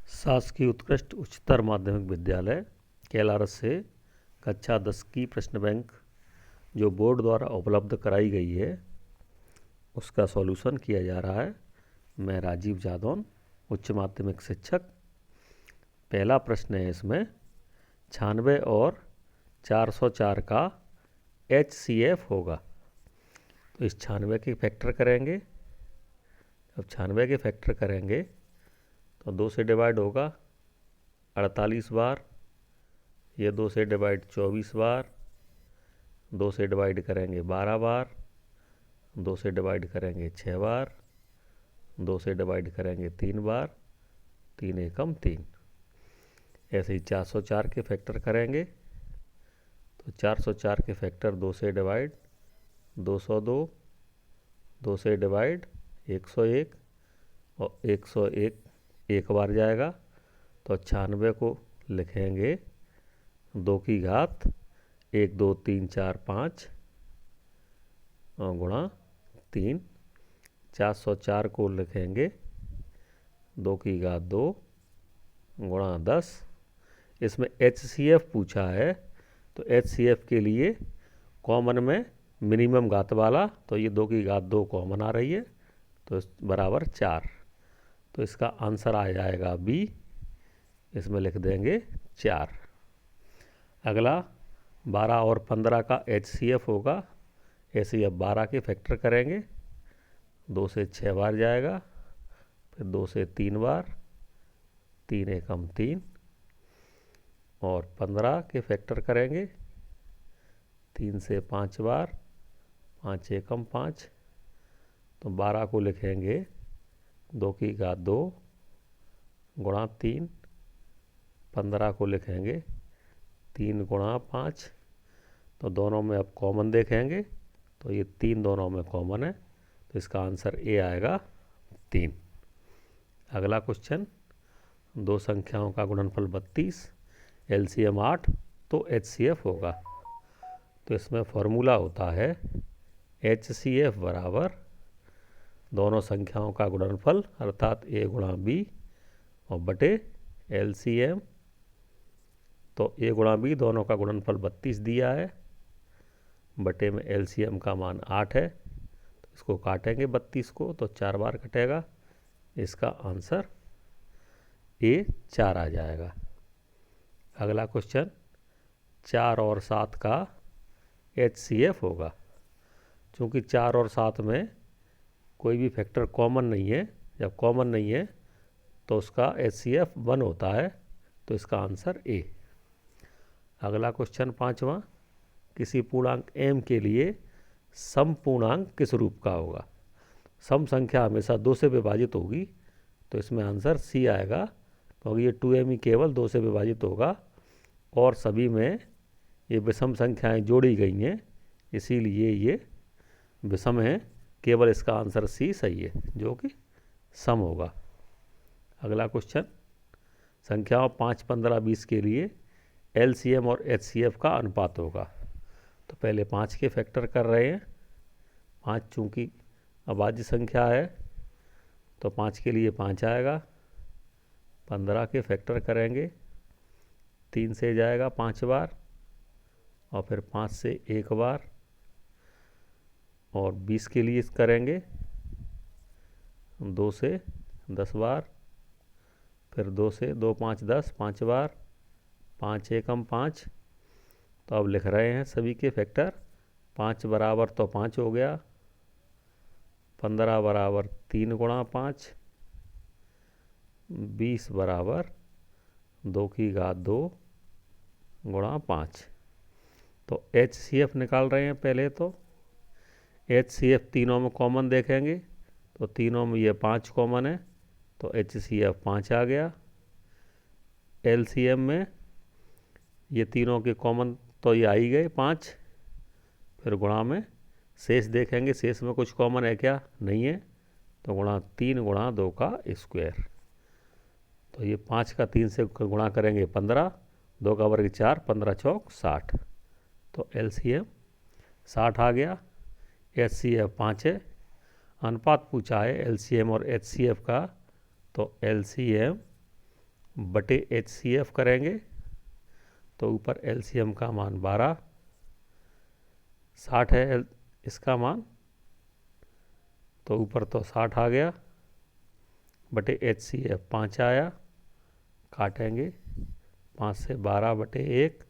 शासकीय उत्कृष्ट उच्चतर माध्यमिक विद्यालय कैलारस से कक्षा 10 की प्रश्न बैंक जो बोर्ड द्वारा उपलब्ध कराई गई है उसका सॉल्यूशन किया जा रहा है। मैं राजीव जादौन, उच्च माध्यमिक शिक्षक। पहला प्रश्न है इसमें 96 और 404 का HCF होगा। तो इस 96 के फैक्टर करेंगे। जब 96 के फैक्टर करेंगे तो 2 से डिवाइड होगा 48 बार, ये 2 से डिवाइड 24 बार, 2 से डिवाइड करेंगे 12 बार, 2 से डिवाइड करेंगे 6 बार, 2 से डिवाइड करेंगे 3 बार, 3 एकम 3। ऐसे ही 404 के फैक्टर करेंगे तो 404 के फैक्टर 2 से डिवाइड 202, 2 से डिवाइड 101 और 101 एक बार जाएगा। तो 96 को लिखेंगे 2 की घात 1 2 3 4 5 गुणा 3। 404 को लिखेंगे 2 की घात 2 गुणा 10। इसमें HCF पूछा है तो HCF के लिए कॉमन में मिनिमम घात वाला, तो ये 2 की घात 2 कॉमन आ रही है तो बराबर 4। तो इसका आंसर आ जाएगा बी, इसमें लिख देंगे 4। अगला 12 और 15 का HCF होगा। ऐसे ही अब 12 के फैक्टर करेंगे, 2 से 6 बार जाएगा, फिर 2 से 3 बार, 3 एकम 3। और 15 के फैक्टर करेंगे 3 से 5 बार, 5 एकम 5। तो 12 को लिखेंगे 2 की घात 2 गुणा 3। 15 को लिखेंगे 3 गुणा 5। तो दोनों में अब कॉमन देखेंगे तो ये 3 दोनों में कॉमन है तो इसका आंसर ए आएगा 3। अगला क्वेश्चन, 2 संख्याओं का गुणनफल 32, LCM 8, तो HCF होगा। तो इसमें फॉर्मूला होता है HCF बराबर दोनों संख्याओं का गुणनफल अर्थात A गुणा B और बटे LCM। तो A गुणा B दोनों का गुणनफल 32 दिया है, बटे में LCM का मान 8 है। तो इसको काटेंगे 32 को तो 4 बार कटेगा, इसका आंसर A 4 आ जाएगा। अगला क्वेश्चन, 4 और 7 का HCF होगा। चूँकि 4 और 7 में कोई भी फैक्टर कॉमन नहीं है, जब कॉमन नहीं है तो उसका HCF 1 होता है तो इसका आंसर ए। अगला क्वेश्चन 5वां, किसी पूर्णांक m के लिए सम पूर्णांक किस रूप का होगा। सम संख्या हमेशा 2 से विभाजित होगी तो इसमें आंसर सी आएगा, क्योंकि ये 2m ही केवल 2 से विभाजित होगा और सभी में ये विषम संख्याएं जोड़ी गई हैं, इसीलिए ये विषम है। केवल इसका आंसर सी सही है जो कि सम होगा। अगला क्वेश्चन, संख्याओं 5, 15, 20 के लिए LCM और HCF का अनुपात होगा। तो पहले 5 के फैक्टर कर रहे हैं। 5 चूँकि अभाज्य संख्या है तो 5 के लिए 5 आएगा। 15 के फैक्टर करेंगे, 3 से जाएगा 5 बार और फिर 5 से 1 बार। और 20 के लिए करेंगे 2 से 10 बार, फिर 2 से 2 5 10 5 बार, 5 एकम 5। तो अब लिख रहे हैं सभी के फैक्टर। 5 बराबर तो 5 हो गया, 15 बराबर 3 गुणा 5, 20 बराबर 2 की घात 2 गुणा 5। तो HCF निकाल रहे हैं पहले। तो HCF तीनों में कॉमन देखेंगे तो तीनों में ये 5 कॉमन है तो HCF 5 आ गया। LCM में ये तीनों के कॉमन तो ये आ ही गए 5। फिर गुणा में शेष देखेंगे, शेष में कुछ कॉमन है क्या, नहीं है, तो गुणा 3 गुणा 2 का स्क्वायर। तो ये 5 का 3 से गुणा करेंगे 15, 2 का वर्ग 4, 15 चौक 60। तो LCM 60 आ गया। HCF 5 है। अनुपात पूछा है LCM और HCF का, तो LCM बटे HCF करेंगे तो ऊपर LCM का मान 12, 60 है इसका मान, तो ऊपर तो 60 आ गया, बटे HCF 5 आया, काटेंगे 5 से 12 बटे 1,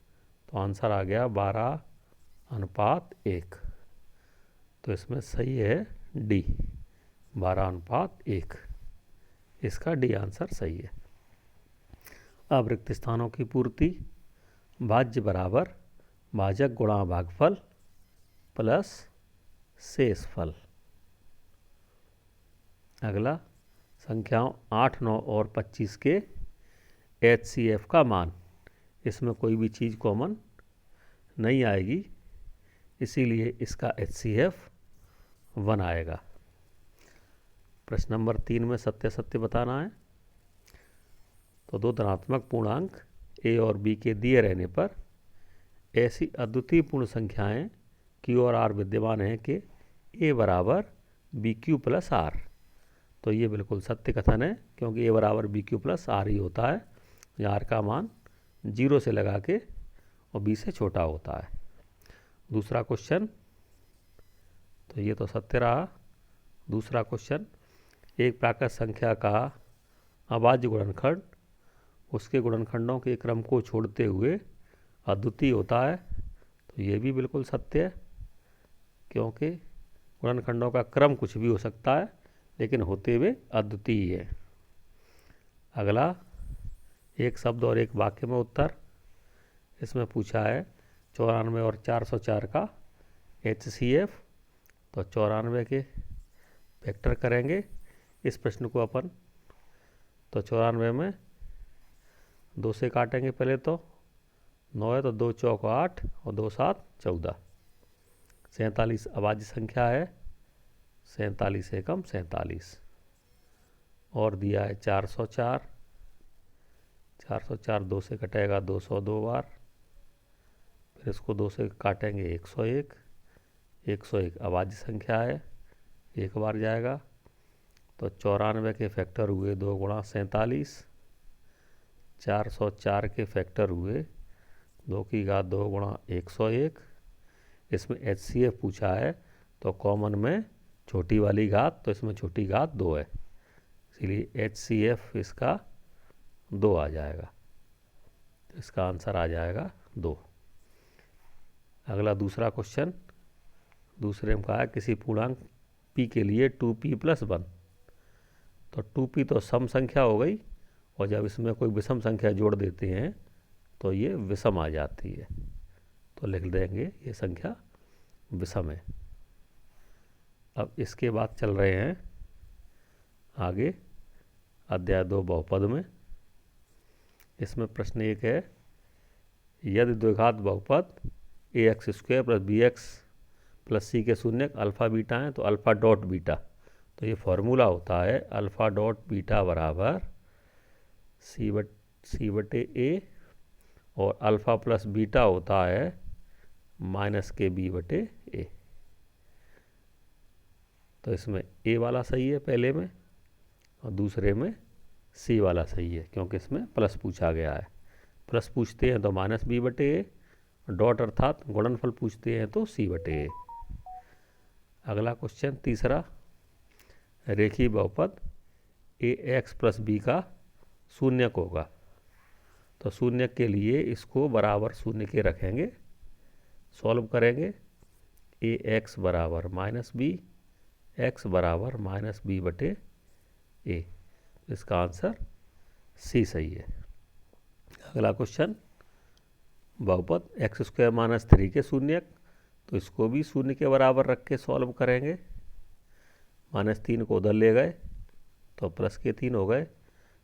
तो आंसर आ गया 12:1। तो इसमें सही है डी, 12:1। इसका डी आंसर सही है। अब रिक्त स्थानों की पूर्ति, भाज्य बराबर भाजक गुणा भागफल प्लस शेषफल। अगला संख्याओं 8, 9 और 25 के HCF का मान, इसमें कोई भी चीज़ कॉमन नहीं आएगी, इसीलिए इसका HCF 1 आएगा। प्रश्न नंबर 3 में सत्य सत्य बताना है। तो दो धनात्मक पूर्णांक A और B के दिए रहने पर ऐसी अद्वितीय पूर्ण संख्याएं Q और R विद्यमान हैं कि A बराबर BQ प्लस R। तो ये बिल्कुल सत्य कथन है, क्योंकि A बराबर BQ प्लस R ही होता है, या R का मान 0 से लगा के और B से छोटा होता है। दूसरा क्वेश्चन, तो ये तो सत्य रहा। दूसरा क्वेश्चन, एक प्राकृत संख्या का अभाज्य गुणनखंड उसके गुणनखंडों के क्रम को छोड़ते हुए अद्वितीय होता है। तो ये भी बिल्कुल सत्य है, क्योंकि गुणनखंडों का क्रम कुछ भी हो सकता है, लेकिन होते हुए अद्वितीय है। अगला, एक शब्द और एक वाक्य में उत्तर। इसमें पूछा है 94 और 404 का HCF। तो 94 के फैक्टर करेंगे इस प्रश्न को अपन। तो 94 में 2 से काटेंगे पहले, तो 9 है तो 2 चौक 8 और 2 7 14। 47 अभाज्य संख्या है, 47 एकम 47। और दिया है 404, 404 2 से कटेगा 202 बार, फिर इसको 2 से काटेंगे 101, 101 अभाज्य संख्या है, एक बार जाएगा। तो 94 के फैक्टर हुए 2 गुणा 47, 404 के फैक्टर हुए 2 की घात 2 गुणा 101। इसमें HCF पूछा है, तो कॉमन में छोटी वाली घात, तो इसमें छोटी घात 2 है, इसीलिए HCF इसका 2 आ जाएगा। तो इसका आंसर आ जाएगा 2। अगला दूसरा क्वेश्चन, दूसरे में कहा है किसी पूर्णांक P के लिए 2P + 1। तो 2P तो सम संख्या हो गई, और जब इसमें कोई विषम संख्या जोड़ देते हैं तो ये विषम आ जाती है, तो लिख देंगे ये संख्या विषम है। अब इसके बाद चल रहे हैं आगे अध्याय 2 बहुपद में। इसमें प्रश्न एक है, यदि द्विघात बहुपद AX² + BX + C के शून्यक अल्फ़ा बीटा हैं, तो अल्फ़ा डॉट बीटा, तो ये फॉर्मूला होता है अल्फ़ा डॉट बीटा बराबर C/A, और अल्फ़ा प्लस बीटा होता है -KB/A। तो इसमें A वाला सही है पहले में, और दूसरे में C वाला सही है, क्योंकि इसमें प्लस पूछा गया है। प्लस पूछते हैं तो -B/A, डॉट अर्थात गुणनफल पूछते हैं तो C/A। अगला क्वेश्चन तीसरा, रेखीय बहुपद AX + B का शून्यक होगा। तो शून्यक के लिए इसको बराबर शून्य के रखेंगे, सॉल्व करेंगे। AX बराबर -B, X बराबर -B/A। इसका आंसर C सही है। अगला क्वेश्चन, बहुपद X² - 3 के शून्यक, तो इसको भी शून्य के बराबर रख के सॉल्व करेंगे। -3 को उधर ले गए तो प्लस के 3 हो गए,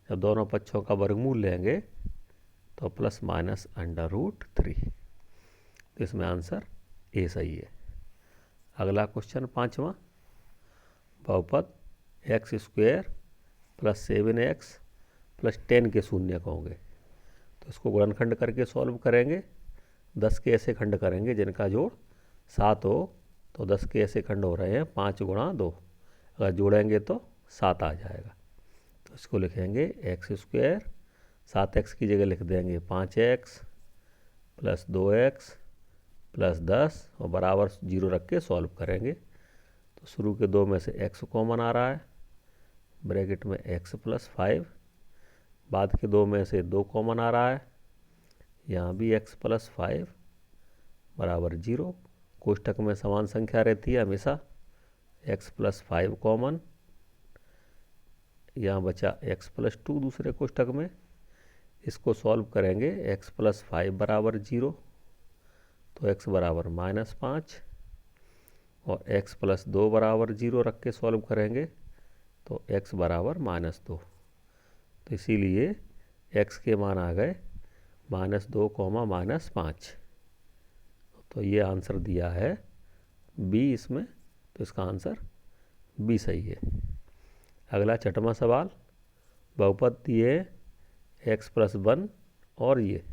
जब दोनों पक्षों का वर्गमूल लेंगे तो +-√3। इसमें आंसर ए सही है। अगला क्वेश्चन पांचवा, बहुपद x² + 7x + 10 के शून्यक होंगे। तो इसको गुणनखंड करके सॉल्व करेंगे। 10 के ऐसे खंड करेंगे जिनका जोड़ 7 हो, तो 10 के ऐसे खंड हो रहे हैं 5 × 2, अगर जोड़ेंगे तो 7 आ जाएगा। तो इसको लिखेंगे x² 7x की जगह लिख देंगे 5x प्लस 2x प्लस 10 और बराबर 0 रख के सॉल्व करेंगे। तो शुरू के 2 में से x कॉमन आ रहा है, ब्रैकेट में x प्लस 5, बाद के 2 में से 2 कॉमन आ रहा है, यहाँ भी x प्लस 5 बराबर 0। कोष्टक में समान संख्या रहती है हमेशा, x प्लस 5 कॉमन, यहाँ बचा x प्लस 2 दूसरे कोष्टक में। इसको सॉल्व करेंगे, x प्लस 5 बराबर 0, तो x बराबर -5 और x प्लस 2 बराबर 0 रख के सॉल्व करेंगे तो x बराबर -2। तो इसीलिए x के मान आ गए -2, -5। तो ये आंसर दिया है B इसमें, तो इसका आंसर B सही है। अगला छठवां सवाल, बहुपद दिए x प्लस 1 और ये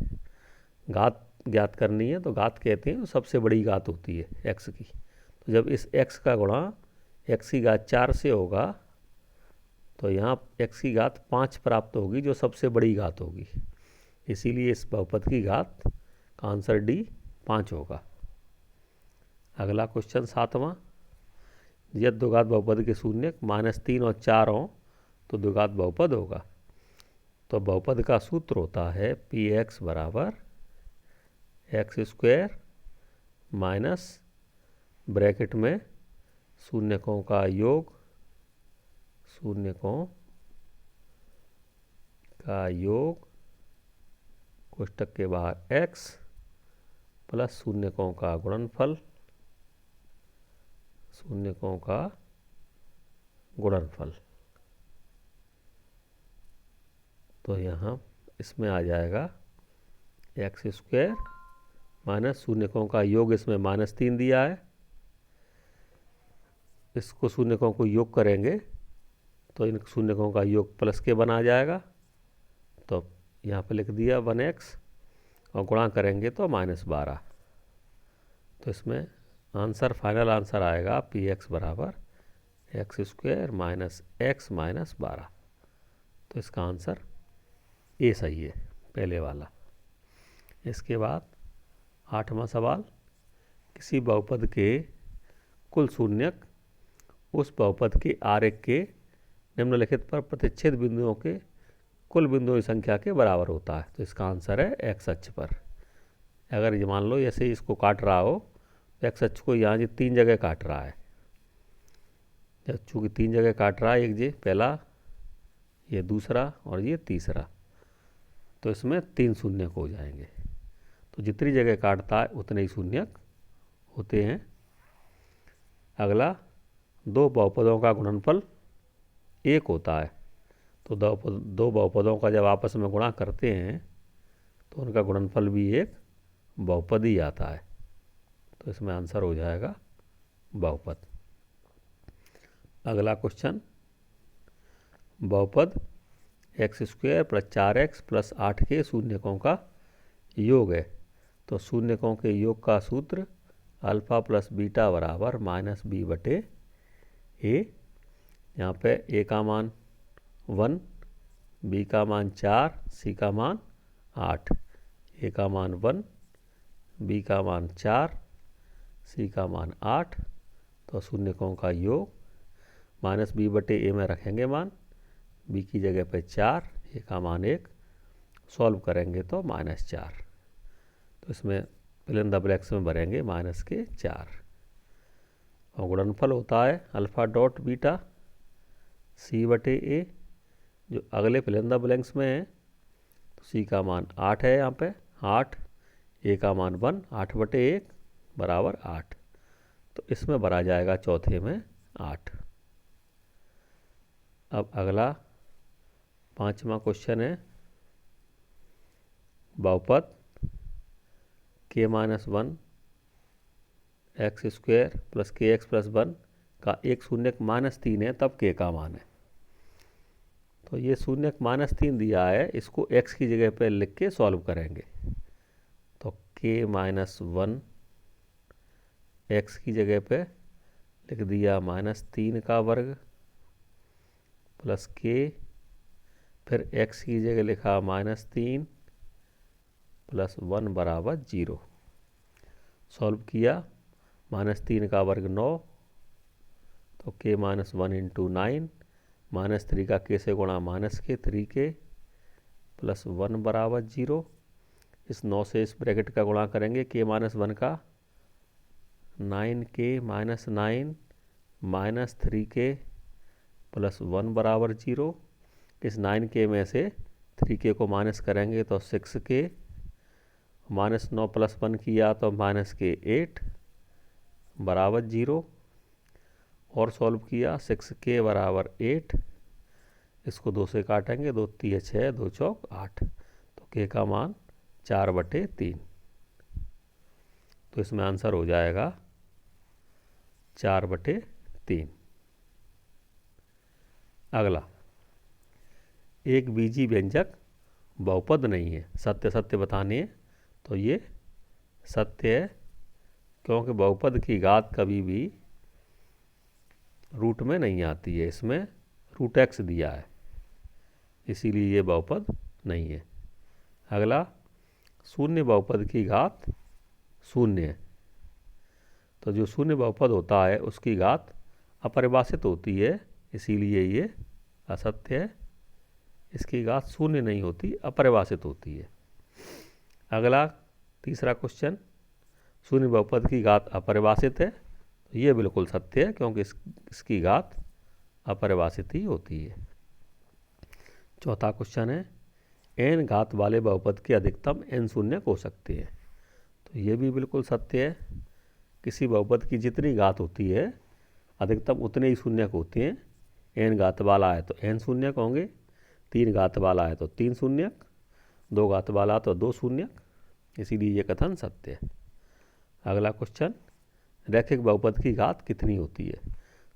घात ज्ञात करनी है। तो घात कहते हैं तो सबसे बड़ी घात होती है x की। तो जब इस x का गुणा x की घात 4 से होगा तो यहाँ x की घात 5 प्राप्त होगी, जो सबसे बड़ी घात होगी। इसीलिए इस बहुपद की घात का आंसर D 5 होगा। अगला क्वेश्चन 7वां, यदि द्विघात बहुपद के शून्यक -3 और 4 हों तो द्विघात बहुपद होगा। तो बहुपद का सूत्र होता है px बराबर x² माइनस ब्रैकेट में शून्यकों का योग, शून्यकों का योग कोष्टक के बाहर x प्लस शून्यकों का गुणनफल, शून्यकों का गुणनफल। तो यहाँ इसमें आ जाएगा x² माइनस शून्यकों का योग, इसमें -3 दिया है, इसको शून्यकों को योग करेंगे तो इन शून्यकों का योग प्लस के बना जाएगा। तो यहाँ पे लिख दिया 1x और गुणा करेंगे तो -12। तो इसमें आंसर, फाइनल आंसर आएगा px बराबर x² माइनस x माइनस 12। तो इसका आंसर ए सही है, पहले वाला। इसके बाद 8वां सवाल, किसी बहुपद के कुल शून्यक उस बहुपद के आरेख के निम्नलिखित पर प्रतिच्छेद बिंदुओं के कुल बिंदुओं की संख्या के बराबर होता है। तो इसका आंसर है x अक्ष पर। अगर ये मान लो ऐसे ही इसको काट रहा हो, तो x अक्ष को यहाँ ये 3 जगह काट रहा है, जब चूँकि 3 जगह काट रहा है, एक ये पहला, ये दूसरा और ये तीसरा, तो इसमें 3 शून्यक हो जाएंगे। तो जितनी जगह काटता है उतने ही शून्यक होते हैं। अगला, दो बहुपदों का गुणनफल 1 होता है। तो दो बहुपदों का जब आपस में गुणा करते हैं तो उनका गुणनफल भी एक बहुपद ही आता है। तो इसमें आंसर हो जाएगा बहुपद। अगला क्वेश्चन, बहुपद x² प्लस 4x प्लस 8 के शून्यकों का योग है। तो शून्यकों के योग का सूत्र अल्फा प्लस बीटा बराबर -b/a। यहाँ पे a का मान 1, b का मान 4, c का मान 8। a का मान 1, b का मान 4, c का मान 8। तो शून्यकों का योग -b/a में रखेंगे मान, b की जगह पे 4, a का मान 1, सॉल्व करेंगे तो -4। तो इसमें फिल इन द ब्लैंक्स में भरेंगे -4। और गुणनफल होता है अल्फ़ा डॉट बीटा c/a, जो अगले फिल इन द ब्लैंक्स में है। तो c का मान 8 है, यहाँ पे 8, a का मान 1, 8/1 बराबर 8। तो इसमें भरा जाएगा चौथे में 8। अब अगला 5वां क्वेश्चन है, बहुपद k-1 x² plus kx plus 1 का एक शून्यक -3 है, तब k का मान है। तो ये शून्यक -3 दिया है, इसको x की जगह पे लिख के सॉल्व करेंगे। तो k-1 x की जगह पे लिख दिया -3 का वर्ग प्लस k फिर x की जगह लिखा -3 + 1 बराबर 0। सॉल्व किया, -3 का वर्ग 9, तो k - 1 × 9, -3 का k से गुणा -k 3k + 1 बराबर 0। इस 9 से इस ब्रैकेट का गुणा करेंगे, k - 1 का 9k - 9 -3k + 1 बराबर 0। इस 9k में से 3k को माइनस करेंगे तो 6k, -9 + 1 किया तो -k 8 बराबर 0। और सॉल्व किया, 6k बराबर 8, इसको 2 से काटेंगे, 2 × 3 = 6, 2 × 4 = 8, तो k का मान 4/3। तो इसमें आंसर हो जाएगा 4/3। अगला, एक बीजी व्यंजक बहुपद नहीं है, सत्य सत्य बताने हैं। तो ये सत्य है, क्योंकि बहुपद की घात कभी भी रूट में नहीं आती है, इसमें √x दिया है, इसीलिए ये बहुपद नहीं है। अगला, शून्य बहुपद की घात शून्य है। तो जो शून्य बहुपद होता है उसकी घात अपरिभाषित होती है, इसीलिए ये असत्य है। इसकी घात शून्य नहीं होती, अपरिभाषित होती है। अगला, तीसरा क्वेश्चन, शून्य बहुपद की घात अपरिभाषित है, तो ये बिल्कुल सत्य है, क्योंकि इसकी घात अपरिभाषित ही होती है। चौथा क्वेश्चन है, n घात वाले बहुपद के अधिकतम n शून्यक हो सकते हैं। तो ये भी बिल्कुल सत्य है। किसी बहुपद की जितनी घात होती है अधिकतम उतने ही शून्यक होते हैं। n घात वाला है तो n शून्यक होंगे, 3 घात वाला है तो 3 शून्यक, 2 घात वाला तो 2 शून्यक, इसीलिए ये कथन सत्य है। अगला क्वेश्चन, रैखिक बहुपद की घात कितनी होती है।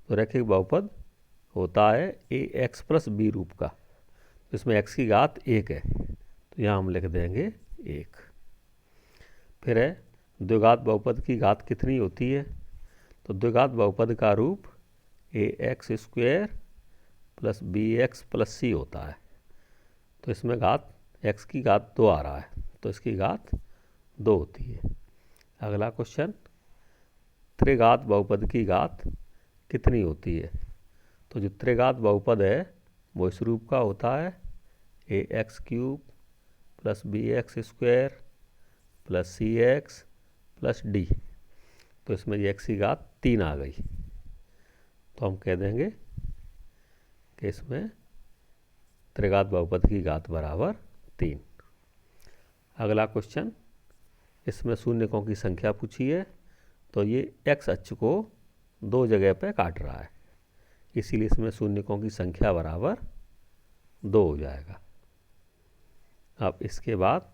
तो रैखिक बहुपद होता है ax + b रूप का, इसमें x की घात 1 है, तो यहाँ हम लिख देंगे 1। फिर है, द्विघात बहुपद की घात कितनी होती है। तो द्विघात बहुपद का रूप ax² + bx + c होता है, तो इसमें घात x की घात 2 आ रहा है, तो इसकी घात 2 होती है। अगला क्वेश्चन, त्रिघात बहुपद की घात कितनी होती है। तो जो त्रिघात बहुपद है वो इस रूप का होता है ax³ + bx² + cx + d, तो इसमें ये x की घात 3 आ गई, तो हम कह देंगे कि इसमें त्रिघात बहुपद की घात बराबर 3। अगला क्वेश्चन, इसमें शून्यकों की संख्या पूछी है, तो ये x अक्ष को 2 जगह पे काट रहा है, इसीलिए इसमें शून्यकों की संख्या बराबर 2 हो जाएगा। अब इसके बाद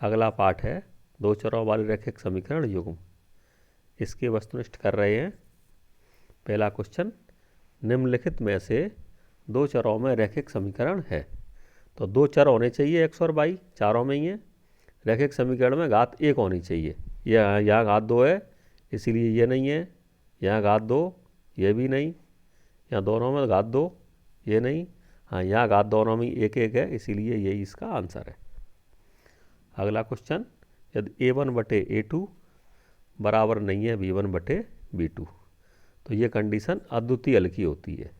अगला पाठ है 2 चरों वाले रैखिक समीकरण युग्म। इसके वस्तुनिष्ठ कर रहे हैं। पहला क्वेश्चन, निम्नलिखित में से 2 चरों में रैखिक समीकरण है। तो 2 चर होने चाहिए x और y, चारों में ही है। रैखिक समीकरण में घात 1 होनी चाहिए, यहाँ घात 2 है, इसीलिए ये नहीं है। यहाँ घात 2, ये भी नहीं। यहाँ दोनों में घात 2, ये नहीं। हाँ, यहाँ घात दोनों में 1 है, इसीलिए यही इसका आंसर है। अगला क्वेश्चन, यदि a1/a2 बराबर नहीं है b1/b2, तो ये कंडीशन अद्वितीय हल की होती है।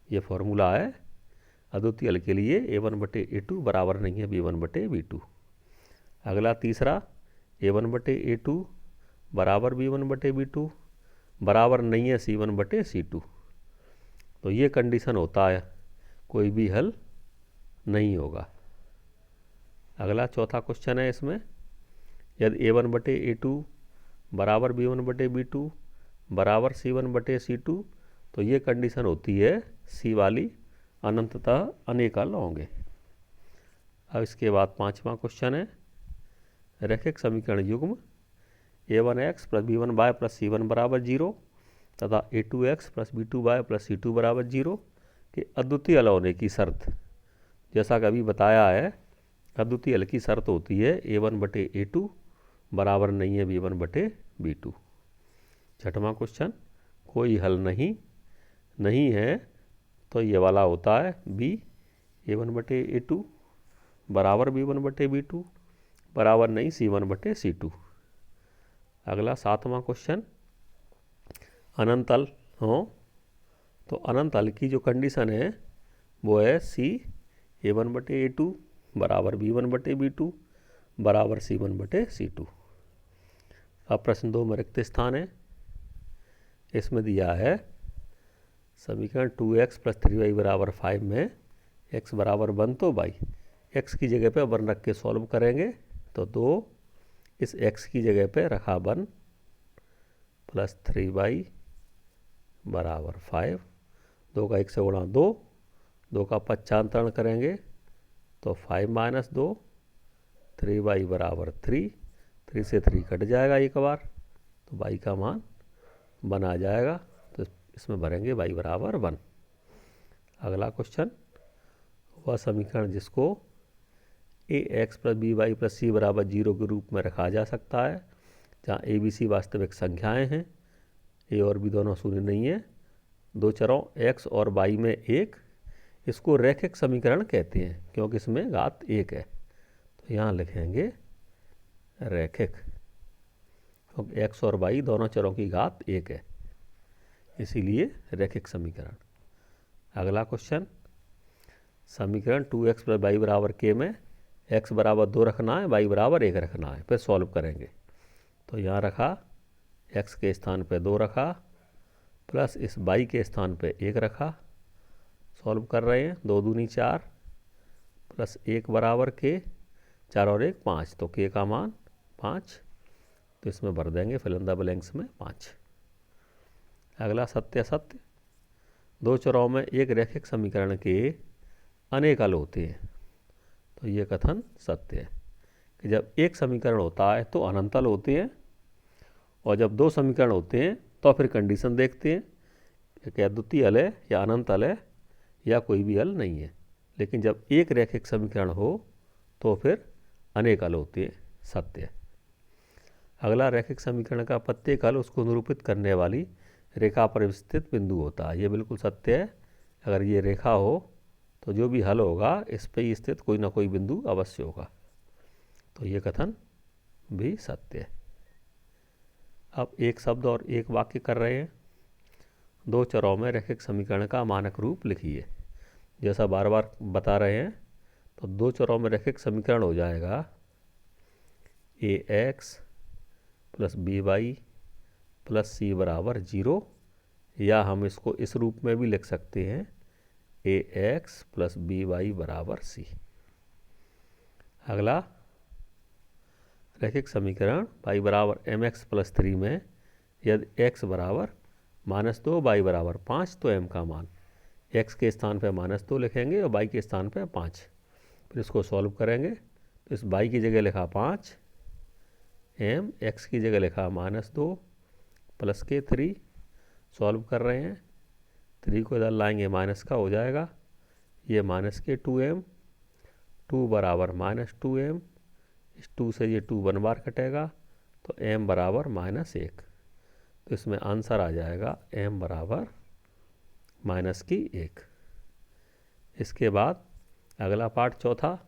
ये फॉर्मूला है अद्वितीय हल के लिए, a1/a2 बराबर नहीं है b1/b2। अगला तीसरा, a1/a2 बराबर b1/b2 बराबर नहीं है c1/c2, तो ये कंडीशन होता है, कोई भी हल नहीं होगा। अगला चौथा क्वेश्चन है, इसमें यदि a1/a2 बराबर b1/b2 बराबर c1/c2, तो ये कंडीशन होती है c वाली, अनंततः अनेक हल होंगे। अब इसके बाद पांचवा क्वेश्चन है, रैखिक समीकरण युग्म a1x + b1y + c1 बराबर 0 तथा a2x + b2y + c2 बराबर 0 के अद्वितीय हल होने की शर्त, जैसा कि अभी बताया है, अद्वितीय हल की शर्त होती है a1/a2 बराबर नहीं है b1/b2। छठवां क्वेश्चन, कोई हल नहीं है, तो ये वाला होता है b A1/A2 बराबर B1/B2 बराबर नहीं C1/C2। अगला 7वां क्वेश्चन, अनंत तल हो तो अनंत तल की जो कंडीशन है वो है A1/A2 बराबर B1/B2 बराबर C1/C2। अब प्रश्न 2 में रिक्त स्थान है। इसमें दिया है समीकरण 2x + 3y बराबर 5 में x बराबर 1 तो y x की जगह पे 1 रख के सॉल्व करेंगे तो 2 इस x की जगह पे रखा 1 + 3y बराबर 5। 2 का 1 से गुणा 2, 2 का पच्छांतरण करेंगे तो 5 - 2 3y बराबर 3, 3 से 3 कट जाएगा एक बार तो y का मान 1 आ जाएगा। तो इसमें भरेंगे y बराबर 1। अगला क्वेश्चन, वह समीकरण जिसको ax + by + c बराबर 0 के रूप में रखा जा सकता है, जहाँ a b c वास्तविक संख्याएं हैं, a और b दोनों शून्य नहीं है, दो चरों x और y में एक, इसको रैखिक समीकरण कहते हैं क्योंकि इसमें घात 1 है। तो यहाँ लिखेंगे रैखिक, क्योंकि x और y दोनों चरों की घात 1 है, इसीलिए रैखिक समीकरण। अगला क्वेश्चन, समीकरण 2x + y बराबर k में x बराबर 2 रखना है, y बराबर 1 रखना है, फिर सॉल्व करेंगे। तो यहाँ रखा x के स्थान पे 2 रखा प्लस इस y के स्थान पे 1 रखा, सॉल्व कर रहे हैं। 2 दूनी 4 प्लस 1 बराबर k, 4 और 1 5, तो k का मान 5। तो इसमें भर देंगे फिल इन द ब्लैंक्स में 5। अगला सत्य असत्य, दो चरों में एक रैखिक समीकरण के अनेक हल होते हैं। तो ये कथन सत्य है कि जब एक समीकरण होता है तो अनंत हल होते हैं, और जब दो समीकरण होते हैं तो फिर कंडीशन देखते हैं कि क्या द्वितीय हल है या अनंत हल है या कोई भी हल नहीं है। लेकिन जब एक रैखिक समीकरण हो तो फिर अनेक हल होते हैं, सत्य है। अगला, रैखिक समीकरण का प्रत्येक हल उसको निरूपित करने वाली रेखा पर स्थित बिंदु होता है। ये बिल्कुल सत्य है। अगर ये रेखा हो तो जो भी हल होगा इस पे ही स्थित कोई ना कोई बिंदु अवश्य होगा। तो ये कथन भी सत्य है। अब एक शब्द और एक वाक्य कर रहे हैं। दो चरों में रैखिक समीकरण का मानक रूप लिखिए। जैसा बार बार बता रहे हैं, तो दो चरों में रैखिक समीकरण हो जाएगा ax + by + c बराबर 0, या हम इसको इस रूप में भी लिख सकते हैं ax + by बराबर c। अगला, रैखिक समीकरण y बराबर mx + 3 में यदि x बराबर -2 y बराबर 5 तो m का मान, x के स्थान पर -2 लिखेंगे और y के स्थान पर 5। फिर इसको सॉल्व करेंगे तो इस y की जगह लिखा 5, m x की जगह लिखा -2 प्लस के 3, सॉल्व कर रहे हैं। 3 को इधर लाएंगे माइनस का हो जाएगा, ये -2m, 2 बराबर -2m, इस 2 से ये 2 1 बार कटेगा तो m बराबर -1। तो इसमें आंसर आ जाएगा m बराबर -1। इसके बाद अगला पार्ट चौथा,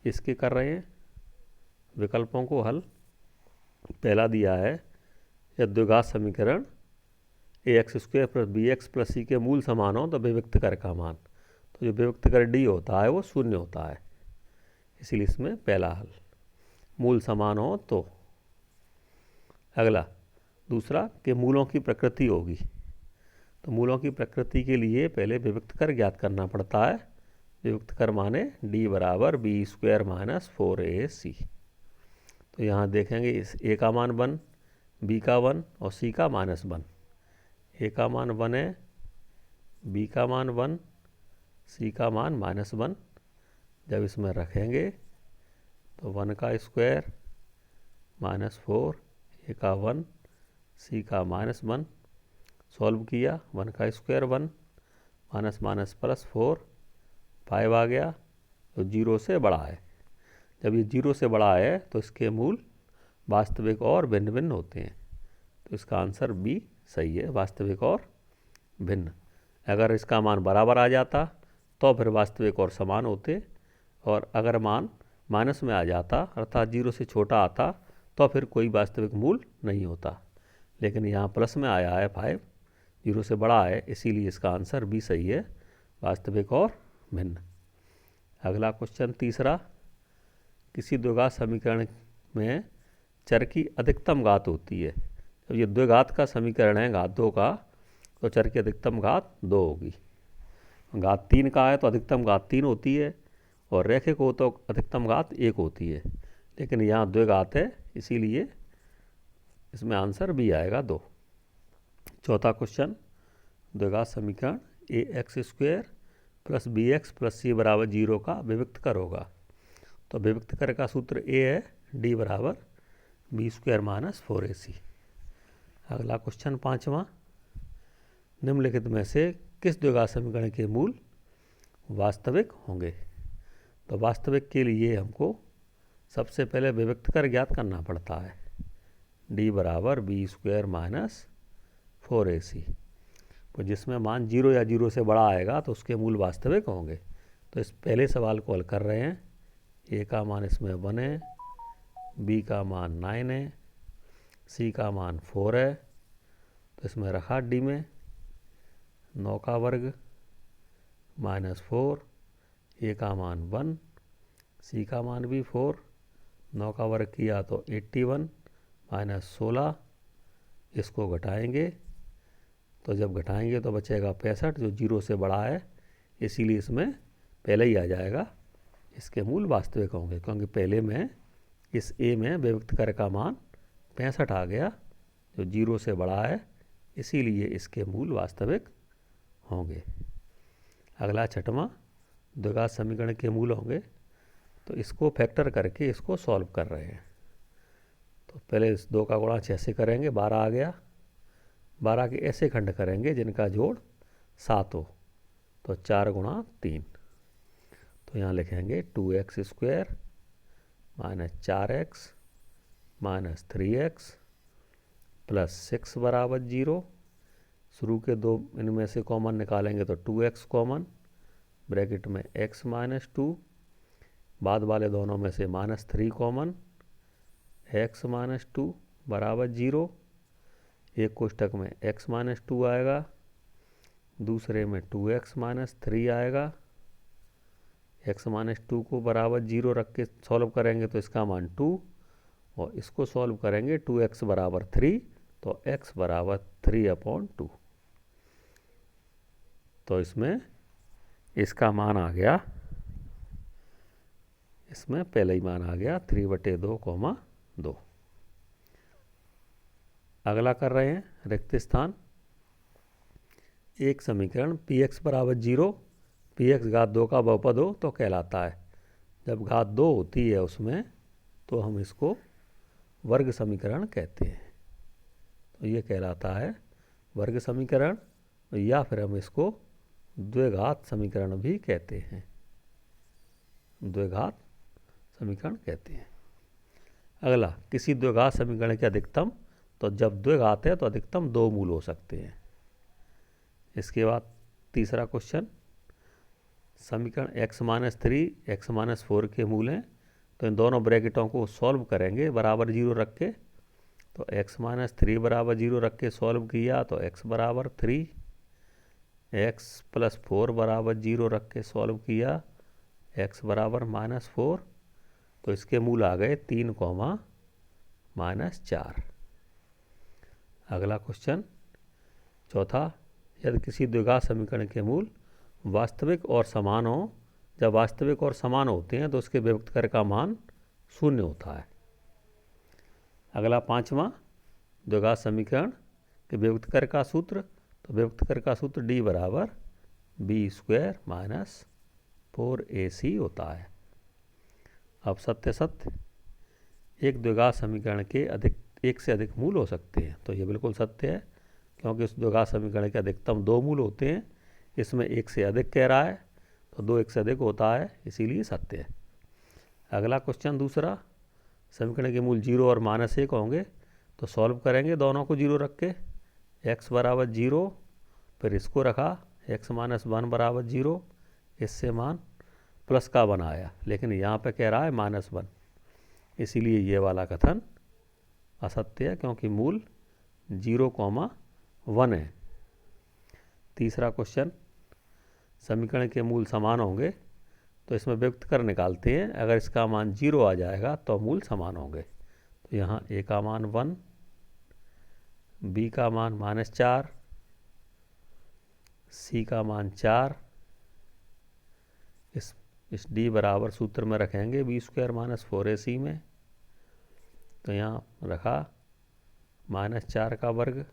इसके कर रहे हैं विकल्पों को हल। पहला दिया है यदि द्विघात समीकरण ax² + bx + c के मूल समान हो तो विविक्त कर का मान, तो जो विविक्त कर d होता है वो 0 होता है, इसीलिए इसमें पहला हल मूल समान हो तो। अगला दूसरा कि मूलों की प्रकृति होगी, तो मूलों की प्रकृति के लिए पहले विविक्त कर ज्ञात करना पड़ता है। विविक्त कर माने d बराबर b² - 4ac। तो यहाँ देखेंगे इस a का मान 1, b का 1 और c का -1। a का मान 1 है, b का मान 1, c का मान -1। जब इसमें रखेंगे तो 1 का स्क्वायर -4, a का 1, c का -1, सॉल्व किया 1 का स्क्वायर 1, माइनस +4, 5 आ गया तो 0 से बड़ा है। जब ये 0 से बड़ा है तो इसके मूल वास्तविक और भिन्न भिन्न होते हैं, तो इसका आंसर बी सही है, वास्तविक और भिन्न। अगर इसका मान बराबर आ जाता तो फिर वास्तविक और समान होते, और अगर मान माइनस में आ जाता अर्थात 0 से छोटा आता तो फिर कोई वास्तविक मूल नहीं होता। लेकिन यहाँ प्लस में आया है 5, 0 से बड़ा है, इसीलिए इसका आंसर बी सही है, वास्तविक और भिन्न। अगला क्वेश्चन तीसरा, किसी द्विघात समीकरण में चर की अधिकतम घात होती है। जब ये द्विघात का समीकरण है घात 2 का, तो चर की अधिकतम घात 2 होगी। घात 3 का है तो अधिकतम घात 3 होती है, और रैखिक हो तो अधिकतम घात 1 होती है। लेकिन यहाँ द्विघात है, इसीलिए इसमें आंसर बी आएगा 2। चौथा क्वेश्चन, द्विघात समीकरण a x square plus b x plus c बराबर 0 का विविक्त कर होगा। तो विविक्त कर का सूत्र ए है, डी बराबर बी स्क्वायर माइनस 4ac। अगला क्वेश्चन पाँचवा, निम्नलिखित में से किस द्विघात समीकरण के मूल वास्तविक होंगे। तो वास्तविक के लिए हमको सबसे पहले विविक्त कर ज्ञात करना पड़ता है, डी बराबर बी स्क्वायर माइनस 4ac। तो जिसमें मान 0 या 0 से बड़ा आएगा तो उसके मूल वास्तविक होंगे। तो इस पहले सवाल को हल कर रहे हैं। ए का मान इसमें 1 है, बी का मान 9 है, सी का मान 4 है। तो इसमें रखा डी में 9 का वर्ग माइनस 4, ए का मान 1, सी का मान भी 4, 9 का वर्ग किया तो 81 माइनस 16। इसको घटाएंगे, तो जब घटाएंगे तो बचेगा 65, जो 0 से बड़ा है, इसीलिए इसमें पहले ही आ जाएगा इसके मूल वास्तविक होंगे, क्योंकि पहले में इस ए में विविक्त कर का मान 65 आ गया, जो 0 से बड़ा है, इसीलिए इसके मूल वास्तविक होंगे। अगला छठवां, द्विघात समीकरण के मूल होंगे, तो इसको फैक्टर करके इसको सॉल्व कर रहे हैं। तो पहले इस 2 का गुणा 6 से करेंगे, 12 आ गया। 12 के ऐसे खंड करेंगे जिनका जोड़ 7 हो, तो 4 गुणा 3। तो यहाँ लिखेंगे 2x square minus 4x minus 3x plus 6 बराबर 0। शुरू के 2 इनमें से कॉमन निकालेंगे तो 2x कॉमन, ब्रैकेट में x माइनस 2, बाद वाले दोनों में से माइनस 3 कॉमन, x माइनस 2 बराबर 0। एक कोष्टक में x माइनस 2 आएगा, दूसरे में 2x माइनस 3 आएगा। x माइनस 2 को बराबर 0 रख के सॉल्व करेंगे तो इसका मान 2, और इसको सॉल्व करेंगे 2x बराबर 3, तो x बराबर 3/2। तो इसमें इसका मान आ गया, इसमें पहले ही मान आ गया 3/2, 2। अगला कर रहे हैं रिक्त स्थान। एक समीकरण पी एक्स बराबर 0, पी एक्स घात 2 का बहुपद हो तो कहलाता है। जब घात 2 होती है उसमें, तो हम इसको वर्ग समीकरण कहते हैं, तो ये कहलाता है वर्ग समीकरण, या फिर हम इसको द्विघात समीकरण भी कहते हैं, द्विघात समीकरण कहते हैं। अगला, किसी द्विघात समीकरण की अधिकतम, तो जब द्विघात है तो अधिकतम 2 मूल हो सकते हैं। इसके बाद तीसरा क्वेश्चन, समीकरण x माइनस 3 x माइनस 4 के मूल हैं, तो इन दोनों ब्रैकेटों को सॉल्व करेंगे बराबर 0 रख के। तो x माइनस 3 बराबर 0 रख के सॉल्व किया तो x बराबर 3, x प्लस 4 बराबर 0 रख के सॉल्व किया, x बराबर माइनस 4। तो इसके मूल आ गए 3 माइनस 4। अगला क्वेश्चन चौथा, यदि किसी द्विघात समीकरण के मूल वास्तविक और समान हो, जब वास्तविक और समान होते हैं तो उसके विभक्त कर का मान 0 होता है। अगला पांचवा, द्विघात समीकरण के विभक्त कर का सूत्र, तो विभक्त कर का सूत्र d बराबर बी स्क्वायर माइनस 4ac होता है। अब सत्य सत्य, एक द्विघात समीकरण के एक से अधिक मूल हो सकते हैं, तो ये बिल्कुल सत्य है, क्योंकि उस द्विघात समीकरण के अधिकतम 2 मूल होते हैं। इसमें 1 से अधिक कह रहा है, तो 2 1 से अधिक होता है, इसीलिए सत्य है। अगला क्वेश्चन दूसरा, समीकरण के मूल 0 और -1 होंगे, तो सॉल्व करेंगे दोनों को 0 रख के। x बराबर 0, फिर इसको रखा x माइनस 1 बराबर 0, इससे मान प्लस का 1 आया, लेकिन यहाँ पे कह रहा है -1, इसीलिए ये वाला कथन असत्य है, क्योंकि मूल 0,1 है। तीसरा क्वेश्चन, समीकरण के मूल समान होंगे तो इसमें व्यक्त कर निकालते हैं। अगर इसका मान 0 आ जाएगा तो मूल समान होंगे। तो यहाँ a का मान 1, b का मान -4, c का मान 4, इस d बराबर सूत्र में रखेंगे b² - 4ac में। तो यहाँ रखा -4 का वर्ग,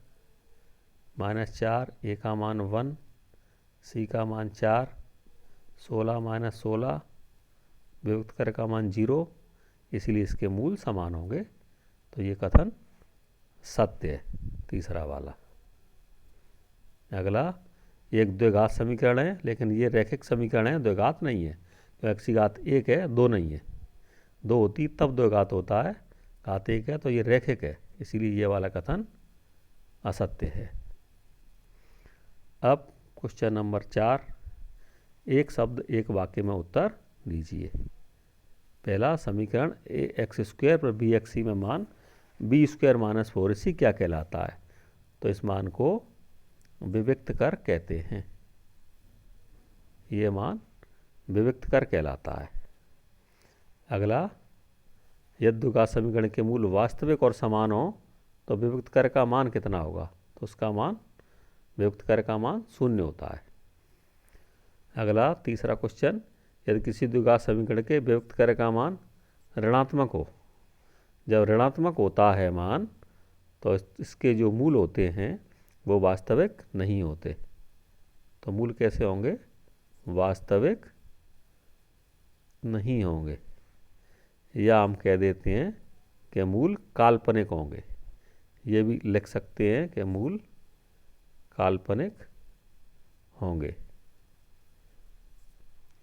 -4, a का मान 1, c का मान 4, 16 - 16, विभक्त कर का मान 0, इसलिए इसके मूल समान होंगे। तो ये कथन सत्य है, तीसरा वाला। अगला, एक द्विघात समीकरण है, लेकिन ये रैखिक समीकरण है, द्विघात नहीं है। तो x की घात 1 है, 2 नहीं है। 2 होती तब द्विघात होता है, घात 1 है तो ये रैखिक है, इसीलिए ये वाला कथन असत्य है। अब क्वेश्चन नंबर 4, एक शब्द एक वाक्य में उत्तर दीजिए। पहला, समीकरण ax² पर bxc में मान b² - 4ac क्या कहलाता है? तो इस मान को विविक्त कर कहते हैं। ये मान विविक्त कर कहलाता है। अगला, यदि द्विघात समीकरण के मूल वास्तविक और समान हो तो विविक्त कर का मान कितना होगा? तो उसका मान, विविक्त कर का मान 0 होता है। अगला, तीसरा क्वेश्चन, यदि किसी द्विघात समीकरण के विविक्त कर का मान ऋणात्मक हो, जब ऋणात्मक होता है मान तो इसके जो मूल होते हैं वो वास्तविक नहीं होते। तो मूल कैसे होंगे? वास्तविक नहीं होंगे, या हम कह देते हैं कि मूल काल्पनिक होंगे। ये भी लिख सकते हैं कि मूल काल्पनिक होंगे।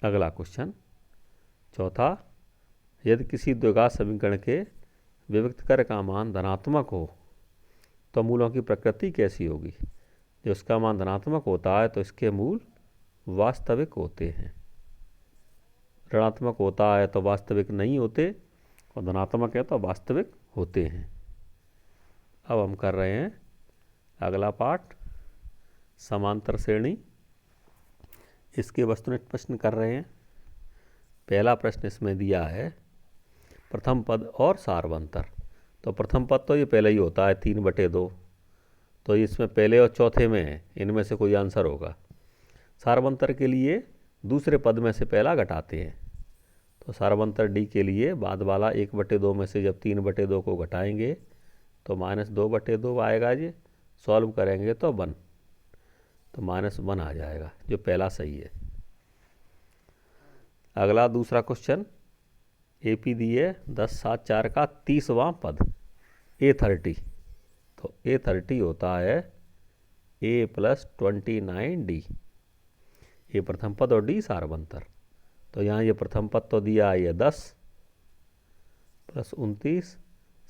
अगला क्वेश्चन, चौथा, यदि किसी द्विघात समीकरण के विविक्त कर का मान धनात्मक हो तो मूलों की प्रकृति कैसी होगी? जब उसका मान धनात्मक होता है तो इसके मूल वास्तविक होते हैं। ऋणात्मक होता है तो वास्तविक नहीं होते, और धनात्मक है तो वास्तविक होते हैं। अब हम कर रहे हैं अगला पाठ, समांतर श्रेणी। इसके वस्तुनिष्ठ प्रश्न कर रहे हैं। पहला प्रश्न इसमें दिया है, प्रथम पद और सार्वंतर। तो प्रथम पद तो ये पहले ही होता है 3/2, तो इसमें पहले और चौथे में है, इनमें से कोई आंसर होगा। सार्वंतर के लिए दूसरे पद में से पहला घटाते हैं। तो सार्वंतर डी के लिए बाद वाला 1/2 में से जब 3/2 को घटाएंगे तो -2/2 आएगा। ये सॉल्व करेंगे तो 1, तो -1 आ जाएगा, जो पहला सही है। अगला दूसरा क्वेश्चन, AP दिए 10, 7, 4 का 30वां पद A30। तो A30 होता है A + 29D। ये प्रथम पद और D सार्वंतर। तो यहाँ ये प्रथम पद तो दिया है ये 10 + 29,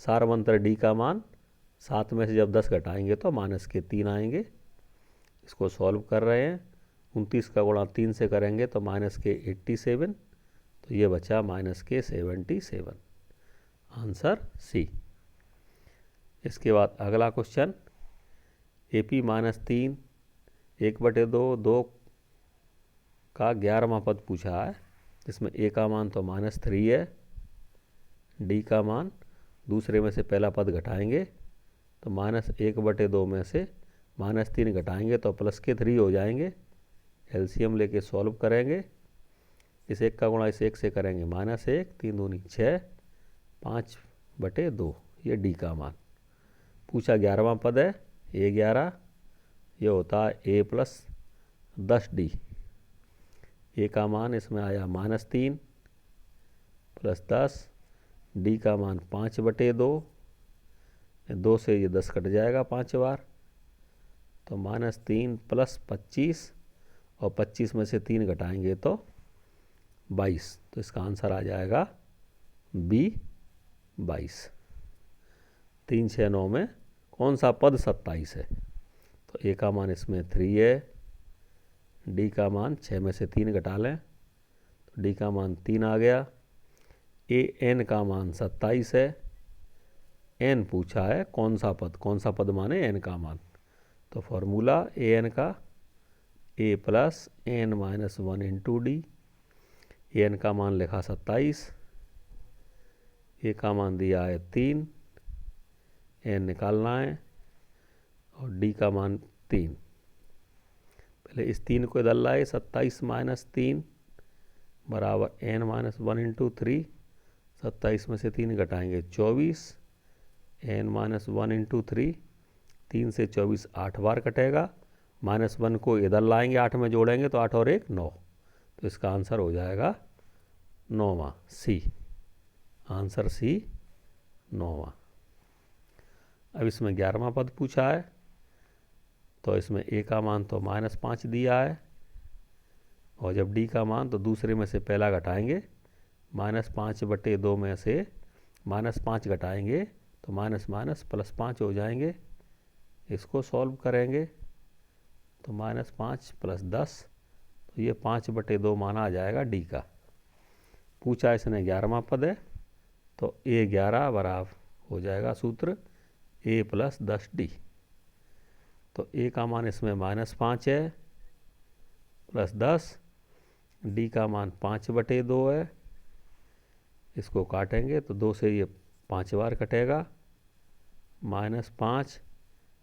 सार्वंतर D का मान 7 में से जब 10 घटाएंगे तो -3 आएंगे। इसको सॉल्व कर रहे हैं, 29 का गुणा 3 से करेंगे तो -87, तो ये बचा -77। Answer C. इसके बाद अगला क्वेश्चन, AP -3, 1/2, 2 का 11वां पद पूछा है, जिसमें A का मान तो -3 है, D का मान दूसरे में से पहला पद घटाएंगे तो -1/2 में से -3 घटाएंगे तो +3 हो जाएंगे। एलसीएम लेके सॉल्व करेंगे, इस 1 का गुणा इस 1 से करेंगे -1, 3 दूनी 6, 5/2, ये डी का मान पूछा। 11वां पद है A11, ये होता है A + 10D। ए का मान इसमें आया -3 + 10, डी का मान 5/2, 2 से ये 10 कट जाएगा 5 बार, तो -3 + 25, और 25 में से 3 घटाएंगे तो 22। तो इसका आंसर आ जाएगा B 22। 3, 6, 9 में कौन सा पद 27 है? तो A का मान इसमें 3 है, D का मान 6 में से 3 घटा लें तो डी का मान 3 आ गया। ए एन का मान 27 है। एन पूछा है कौन सा पद माने एन का मान। तो फॉर्मूला ए एन का a plus n minus 1 into d. N का मान लिखा 27, ए का मान दिया है 3, एन निकालना है और डी का मान 3। पहले इस 3 को इधर लाए, 27 माइनस 3 बराबर एन माइनस 1 इंटू 3। 27 में से 3 घटाएंगे 24, एन माइनस 1 इंटू 3। 3 से 24 8 बार कटेगा। -1 को इधर लाएंगे, 8 में जोड़ेंगे तो 8 और 1 9। तो इसका आंसर हो जाएगा 9वां, सी। Answer C 9वां। अब इसमें 11वां पद पूछा है। तो इसमें ए का मान तो -5 दिया है और जब डी का मान तो दूसरे में से पहला घटाएंगे। -5/2 में से -5 घटाएंगे तो माइनस माइनस +5 हो जाएंगे। इसको सॉल्व करेंगे तो -5 + 10, तो ये 5/2 माना आ जाएगा डी का। पूछा इसने 11वां पद है तो A11 बराबर हो जाएगा सूत्र A + 10D। तो ए का मान इसमें -5 है प्लस 10, डी का मान 5/2 है। इसको काटेंगे तो 2 से ये 5 बार कटेगा। -5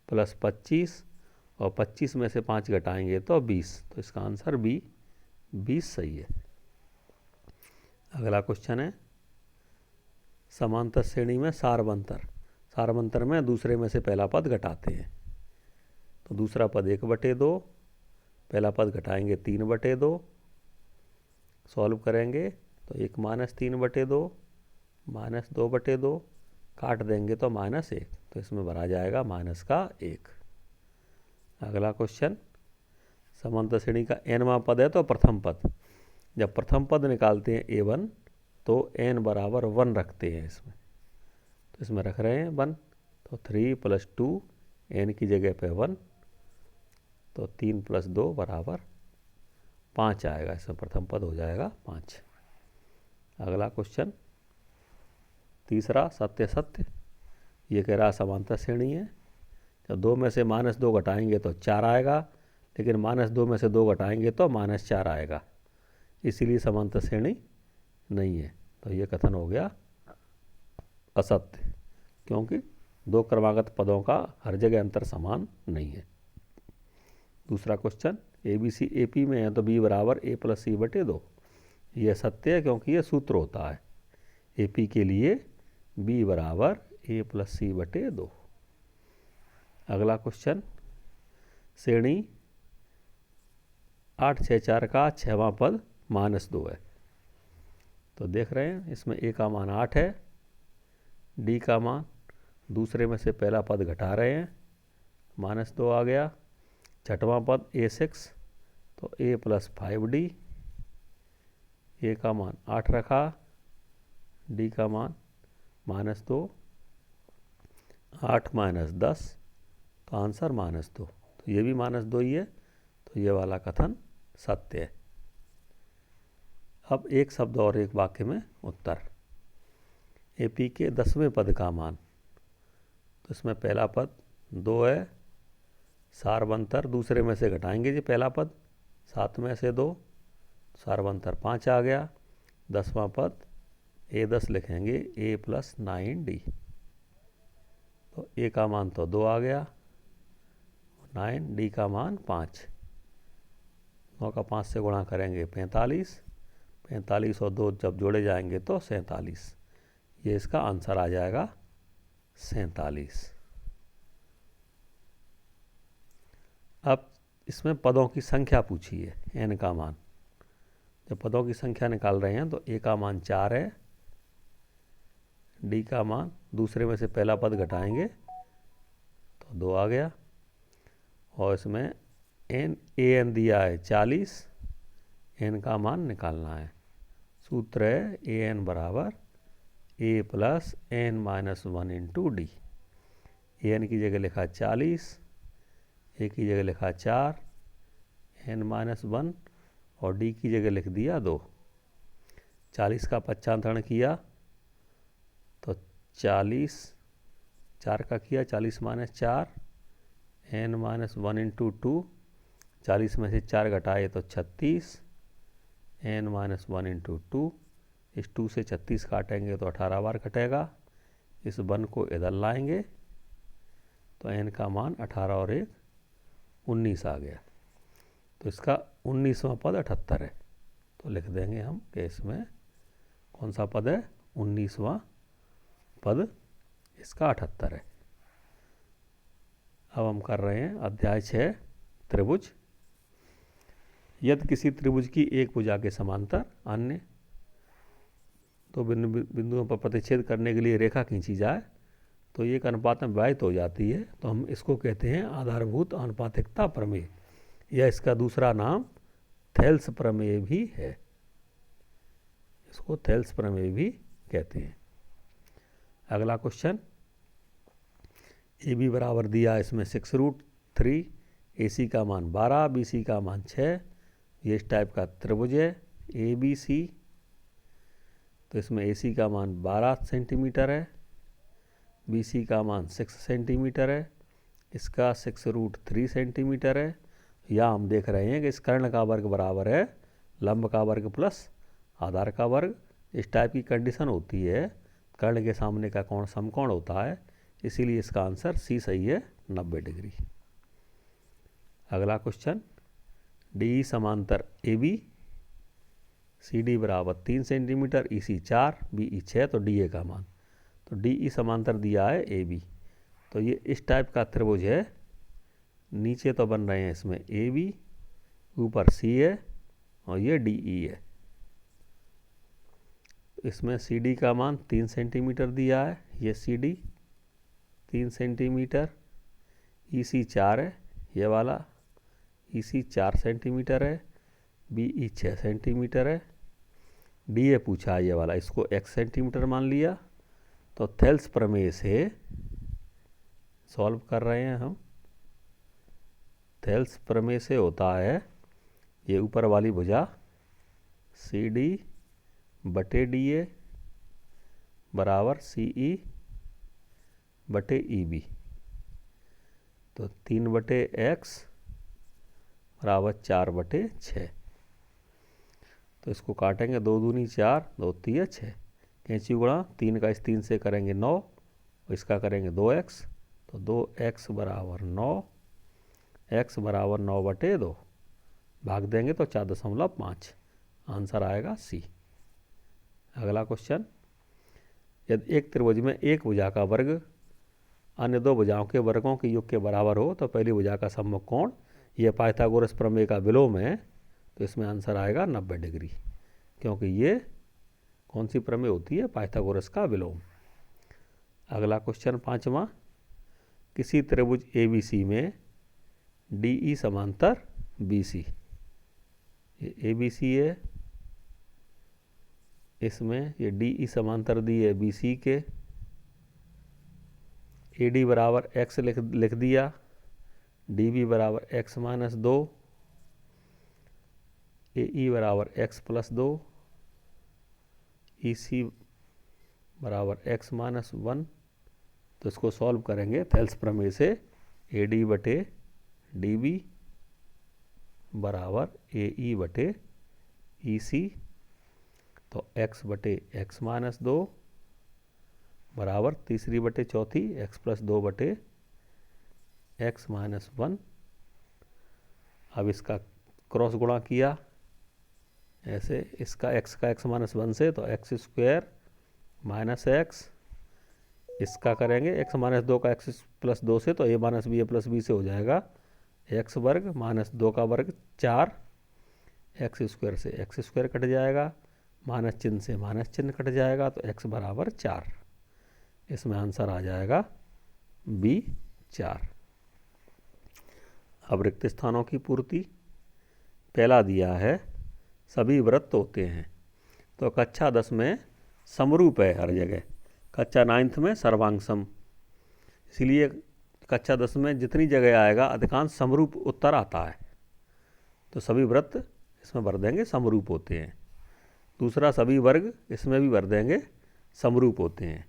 + 25 और 25 में से 5 घटाएंगे तो 20। तो इसका आंसर बी 20 सही है। अगला क्वेश्चन है समांतर श्रेणी में सारवंतर। सारवंतर में दूसरे में से पहला पद घटाते हैं। तो दूसरा पद 1/2, पहला पद घटाएंगे 3/2। सॉल्व करेंगे तो 1 - 3/2 -2/2 काट देंगे तो -1। तो इसमें भरा जाएगा -1। अगला क्वेश्चन समांतर श्रेणी का n वां पद है तो प्रथम पद। जब प्रथम पद निकालते हैं a1 तो n बराबर 1 रखते हैं इसमें। तो इसमें रख रहे हैं 1। तो 3 + 2 n की जगह पे 1, तो 3 + 2 बराबर 5 आएगा। इसमें प्रथम पद हो जाएगा 5। अगला क्वेश्चन तीसरा सत्य सत्य। ये कह रहा समांतर श्रेणी है। जब 2 में से -2 घटाएंगे तो 4 आएगा, लेकिन -2 में से 2 घटाएंगे तो -4 आएगा, इसीलिए समांतर श्रेणी नहीं है। तो ये कथन हो गया असत्य, क्योंकि 2 क्रमागत पदों का हर जगह अंतर समान नहीं है। दूसरा क्वेश्चन ABC AP में है तो B बराबर A + C/2। यह सत्य है क्योंकि ये सूत्र होता है। AP के लिए B बराबर A + C/2। अगला क्वेश्चन श्रेणी 864 का 6वां पद -2 है। तो देख रहे हैं इसमें A का मान 8 है, D का मान दूसरे में से पहला पद घटा रहे हैं, -2 आ गया। छठवां पद A6 तो A + 5D। A का मान 8 रखा, D का मान -2, 8 - 10 तो आंसर -2। तो ये भी -2 ही है। तो ये वाला कथन सत्य है। अब एक शब्द और एक वाक्य में उत्तर। AP के 10वें पद का मान। तो इसमें पहला पद 2 है, सारवंतर दूसरे में से घटाएंगे जी पहला पद, 7 में से 2, सारवंतर 5 आ गया। 10वां पद A10 लिखेंगे A + 9D। तो A का मान तो 2 आ गया, 9, D का मान 5। 9 का 5 से गुणा करेंगे 45, 45 और 2 जब जोड़े जाएंगे तो 47। ये इसका आंसर आ जाएगा 47। अब इसमें पदों की संख्या पूछी है, n का मान। जब पदों की संख्या निकाल रहे हैं तो A का मान 4 है, D का मान दूसरे में से पहला पद घटाएंगे तो 2 आ गया। और इसमें an दिया है 40, n का मान निकालना है। सूत्र है an बराबर A + n - 1 into D। an की जगह लिखा 40, A की जगह लिखा 4, n - 1 और D की जगह लिख दिया 2। 40 का पच्छांतरण किया तो 40, 4 का किया 40 माइनस 4, n माइनस 1 इंटू 2, 40 में से 4 घटाए तो 36, n माइनस 1 इंटू 2, इस 2 से 36 काटेंगे तो 18 बार कटेगा। इस 1 को इधर लाएंगे तो n का मान 18 और 1 19 आ गया। तो इसका 19वां पद 78 है। तो लिख देंगे हम कि इसमें कौन सा पद है, 19वां पद इसका 78 है। अब हम कर रहे हैं अध्याय 6 त्रिभुज। यदि किसी त्रिभुज की एक भुजा के समांतर अन्य तो बिंदुओं पर प्रतिच्छेद करने के लिए रेखा खींची जाए तो एक अनुपात में विभाजित हो जाती है, तो हम इसको कहते हैं आधारभूत आनुपातिकता प्रमेय, या इसका दूसरा नाम थेल्स प्रमेय भी है। इसको थेल्स प्रमेय भी कहते हैं। अगला क्वेश्चन, ए बी बराबर दिया, इसमें 6√3, AC का मान 12, BC का मान 6, ये इस टाइप का त्रिभुज है ABC। तो इसमें AC का मान 12 सेंटीमीटर है, BC का मान 6 सेंटीमीटर है, इसका 6√3 सेंटीमीटर है। या हम देख रहे हैं कि इस कर्ण का वर्ग बराबर है लंब का वर्ग प्लस आधार का वर्ग। इस टाइप की कंडीशन होती है, कर्ण के सामने का कोण समकोण होता है, इसीलिए इसका आंसर सी सही है, 90 डिग्री। अगला क्वेश्चन, डी समांतर AB, CD बराबर 3 सेंटीमीटर, EC 4, BE 6, तो DA का मान, तो DE समांतर दिया है AB। तो ये इस टाइप का त्रिभुज है, नीचे तो बन रहे हैं इसमें AB, ऊपर C है और ये DE है। इसमें CD का मान 3 सेंटीमीटर दिया है, ये CD 3 सेंटीमीटर, EC 4 है, ये वाला EC 4 सेंटीमीटर है, BE 6 सेंटीमीटर है, DA पूछा है ये वाला, इसको x सेंटीमीटर मान लिया। तो थेल्स प्रमेय से सॉल्व कर रहे हैं हम। थेल्स प्रमेय से होता है, ये ऊपर वाली भुजा CD बटे DA बराबर CE बटे EB, तो 3 बटे x बराबर 4 बटे 6। तो इसको काटेंगे, 2 दूनी 4, 2 तिया 6, कैंची गुणा 3 का इस 3 से करेंगे 9, इसका करेंगे 2x, तो 2x बराबर 9, x बराबर 9 बटे 2, भाग देंगे तो 4.5, आंसर आएगा सी। अगला क्वेश्चन, यदि एक त्रिभुज में एक भुजा का वर्ग अन्य दो भुजाओं के वर्गों के योग के बराबर हो तो पहली भुजा का सम्मुख कोण, यह पाइथागोरस प्रमेय का विलोम है, तो इसमें आंसर आएगा 90 डिग्री, क्योंकि ये कौन सी प्रमेय होती है, पाइथागोरस का विलोम। अगला क्वेश्चन 5वां, किसी त्रिभुज ABC में DE समांतर BC, ये ABC है, इसमें ये DE समांतर दी है BC के, AD बराबर x लिख दिया, DB बराबर x माइनस 2, AE बराबर x प्लस 2, EC बराबर x माइनस 1। तो इसको सॉल्व करेंगे थेल्स प्रमेय से, AD बटे DB बराबर AE बटे EC, तो x बटे x माइनस 2 बराबर तीसरी बटे चौथी x प्लस 2 बटे x माइनस 1। अब इसका क्रॉस गुणा किया ऐसे, इसका x का x माइनस 1 से, तो x स्क्वायर माइनस x, इसका करेंगे x माइनस 2 का x प्लस 2 से, तो a minus B, a plus B से हो जाएगा x वर्ग माइनस 2 का वर्ग 4, x स्क्वायर से x स्क्वायर कट जाएगा, माइनस चिन्ह से माइनस चिन्ह कट जाएगा, तो x बराबर 4। इसमें आंसर आ जाएगा B 4। अब रिक्त स्थानों की पूर्ति, पहला दिया है सभी वृत्त होते हैं, तो कक्षा 10 में समरूप है हर जगह, कक्षा 9th में सर्वांगसम, इसीलिए कक्षा 10 में जितनी जगह आएगा अधिकांश समरूप उत्तर आता है। तो सभी वृत्त इसमें भर देंगे समरूप होते हैं। दूसरा सभी वर्ग इसमें भी भर देंगे समरूप होते हैं।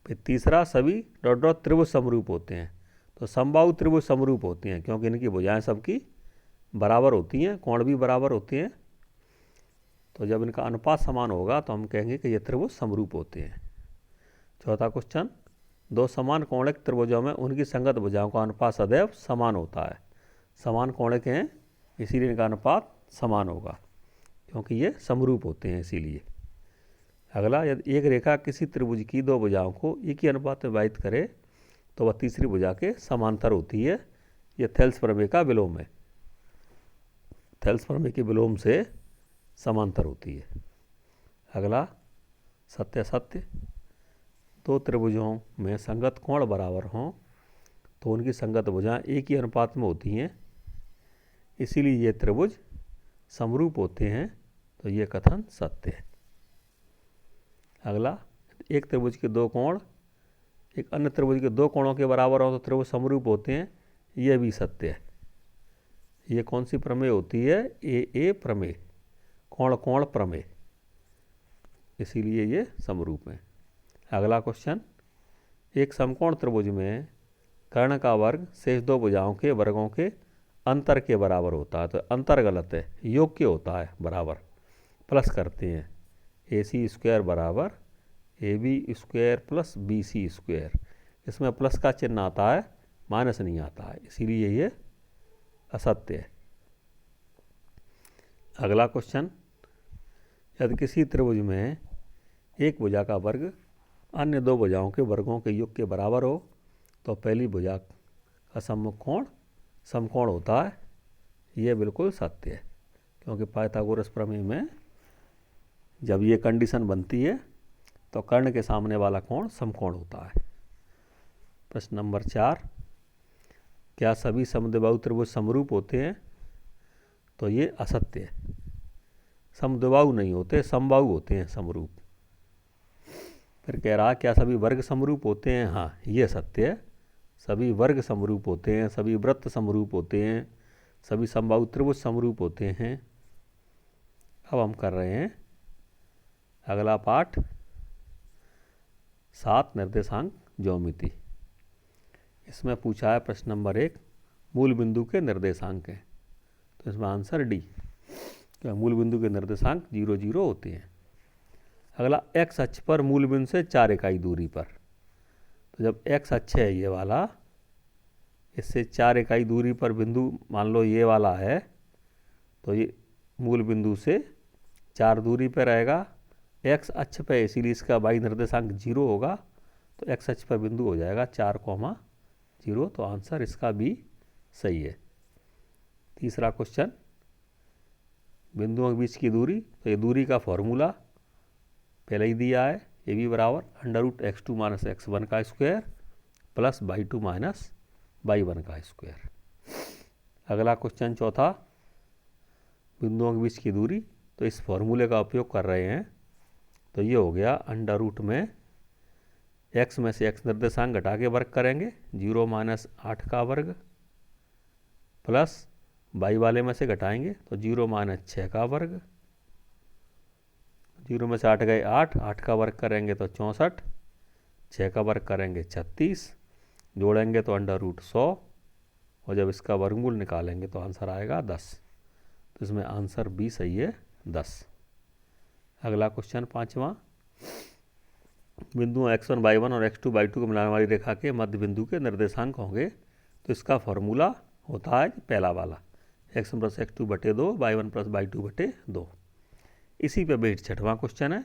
फिर तीसरा सभी डॉट डॉट त्रिभुज समरूप होते हैं। तो समबाहु त्रिभुज समरूप होती हैं क्योंकि इनकी भुजाएं सबकी बराबर होती हैं, कोण भी बराबर होते हैं। तो जब इनका अनुपात समान होगा तो हम कहेंगे कि ये त्रिभुज समरूप होते हैं। चौथा क्वेश्चन, दो समान कोणिक त्रिभुजों में उनकी संगत भुजाओं का अनुपात सदैव समान होता है। समान कोणिक हैं इसीलिए इनका अनुपात समान होगा क्योंकि ये समरूप होते हैं इसीलिए। अगला, यदि एक रेखा किसी त्रिभुज की दो भुजाओं को एक ही अनुपात में विभाजित करे तो वह तीसरी भुजा के समांतर होती है। यह थेल्स प्रमेय का विलोम है। थेल्स प्रमेय के विलोम से समांतर होती है। अगला, सत्य सत्य, दो त्रिभुजों में संगत कोण बराबर हों तो उनकी संगत भुजाएं एक ही अनुपात में होती हैं, इसीलिए ये त्रिभुज समरूप होते हैं। तो ये कथन सत्य है। अगला, एक त्रिभुज के दो कोण एक अन्य त्रिभुज के दो कोणों के बराबर हो तो त्रिभुज समरूप होते हैं, यह भी सत्य है। ये कौन सी प्रमेय होती है? ए प्रमेय, कोण कोण प्रमेय, इसीलिए ये समरूप है। अगला क्वेश्चन, एक समकोण त्रिभुज में कर्ण का वर्ग शेष दो भुजाओं के वर्गों के अंतर के बराबर होता है। तो अंतर गलत है, योग्य होता है बराबर। प्लस करते हैं, AC स्क्वायर बराबर AB square plus BC square. इसमें प्लस का चिन्ह आता है, माइनस नहीं आता है, इसीलिए ये असत्य है। अगला क्वेश्चन, यदि किसी त्रिभुज में एक भुजा का वर्ग अन्य दो भुजाओं के वर्गों के योग के बराबर हो तो पहली भुजा का सम्मुख कोण समकोण होता है। ये बिल्कुल सत्य है क्योंकि पाइथागोरस प्रमेय में जब ये कंडीशन बनती है तो कर्ण के सामने वाला कोण समकोण होता है। प्रश्न नंबर 4, क्या सभी समद्विबाहु त्रिभुज समरूप होते हैं? तो ये असत्य है। समद्विबाहु नहीं होते, समबाहु होते हैं समरूप। फिर कह रहा क्या सभी वर्ग समरूप होते हैं? हाँ, ये सत्य है। सभी वर्ग समरूप होते हैं, सभी वृत्त समरूप होते हैं, सभी समबाहु त्रिभुज समरूप होते हैं। अब हम कर रहे हैं अगला पाठ, 7 निर्देशांक ज्योमिति। इसमें पूछा है प्रश्न नंबर 1, मूल बिंदु के निर्देशांक हैं। तो इसमें आंसर डी, क्या मूल बिंदु के निर्देशांक 0 0 होते हैं। अगला, एक्स अक्ष पर मूल बिंदु से 4 इकाई दूरी पर। तो जब एक्स अक्ष है ये वाला, इससे 4 इकाई दूरी पर बिंदु मान लो ये वाला है, तो ये मूल बिंदु से 4 दूरी पर रहेगा। एक्स अक्ष पे, इसीलिए इसका वाई निर्देशांक 0 होगा। तो एक्स अक्ष पर बिंदु हो जाएगा 4,0। तो आंसर इसका भी सही है। तीसरा क्वेश्चन, बिंदुओं के बीच की दूरी। तो ये दूरी का फॉर्मूला पहले ही दिया है, ए बी बराबर √x2 - x1 का स्क्वायर प्लस y2 - y1 का स्क्वायर। अगला क्वेश्चन चौथा, बिंदुओं के बीच की दूरी। तो इस फॉर्मूले का उपयोग कर रहे हैं। तो ये हो गया √ में x में से x निर्देशांक घटा के वर्ग करेंगे, 0 - 8 का वर्ग प्लस y वाले में से घटाएंगे तो 0 - 6 का वर्ग। 0 में से 8 गए 8, 8 का वर्ग करेंगे तो 64, 6 का वर्ग करेंगे 36, जोड़ेंगे तो √100 और जब इसका वर्गमूल निकालेंगे तो आंसर आएगा 10। तो इसमें आंसर बी सही है, 10। अगला क्वेश्चन पाँचवा, बिंदुओं x1 y1 और x2 y2 को मिलाने वाली रेखा के मध्य बिंदु के निर्देशांक होंगे। तो इसका फॉर्मूला होता है पहला वाला, x1 + x2 / 2, y1 + y2 / 2। इसी पे बेस्ड छठवां क्वेश्चन है।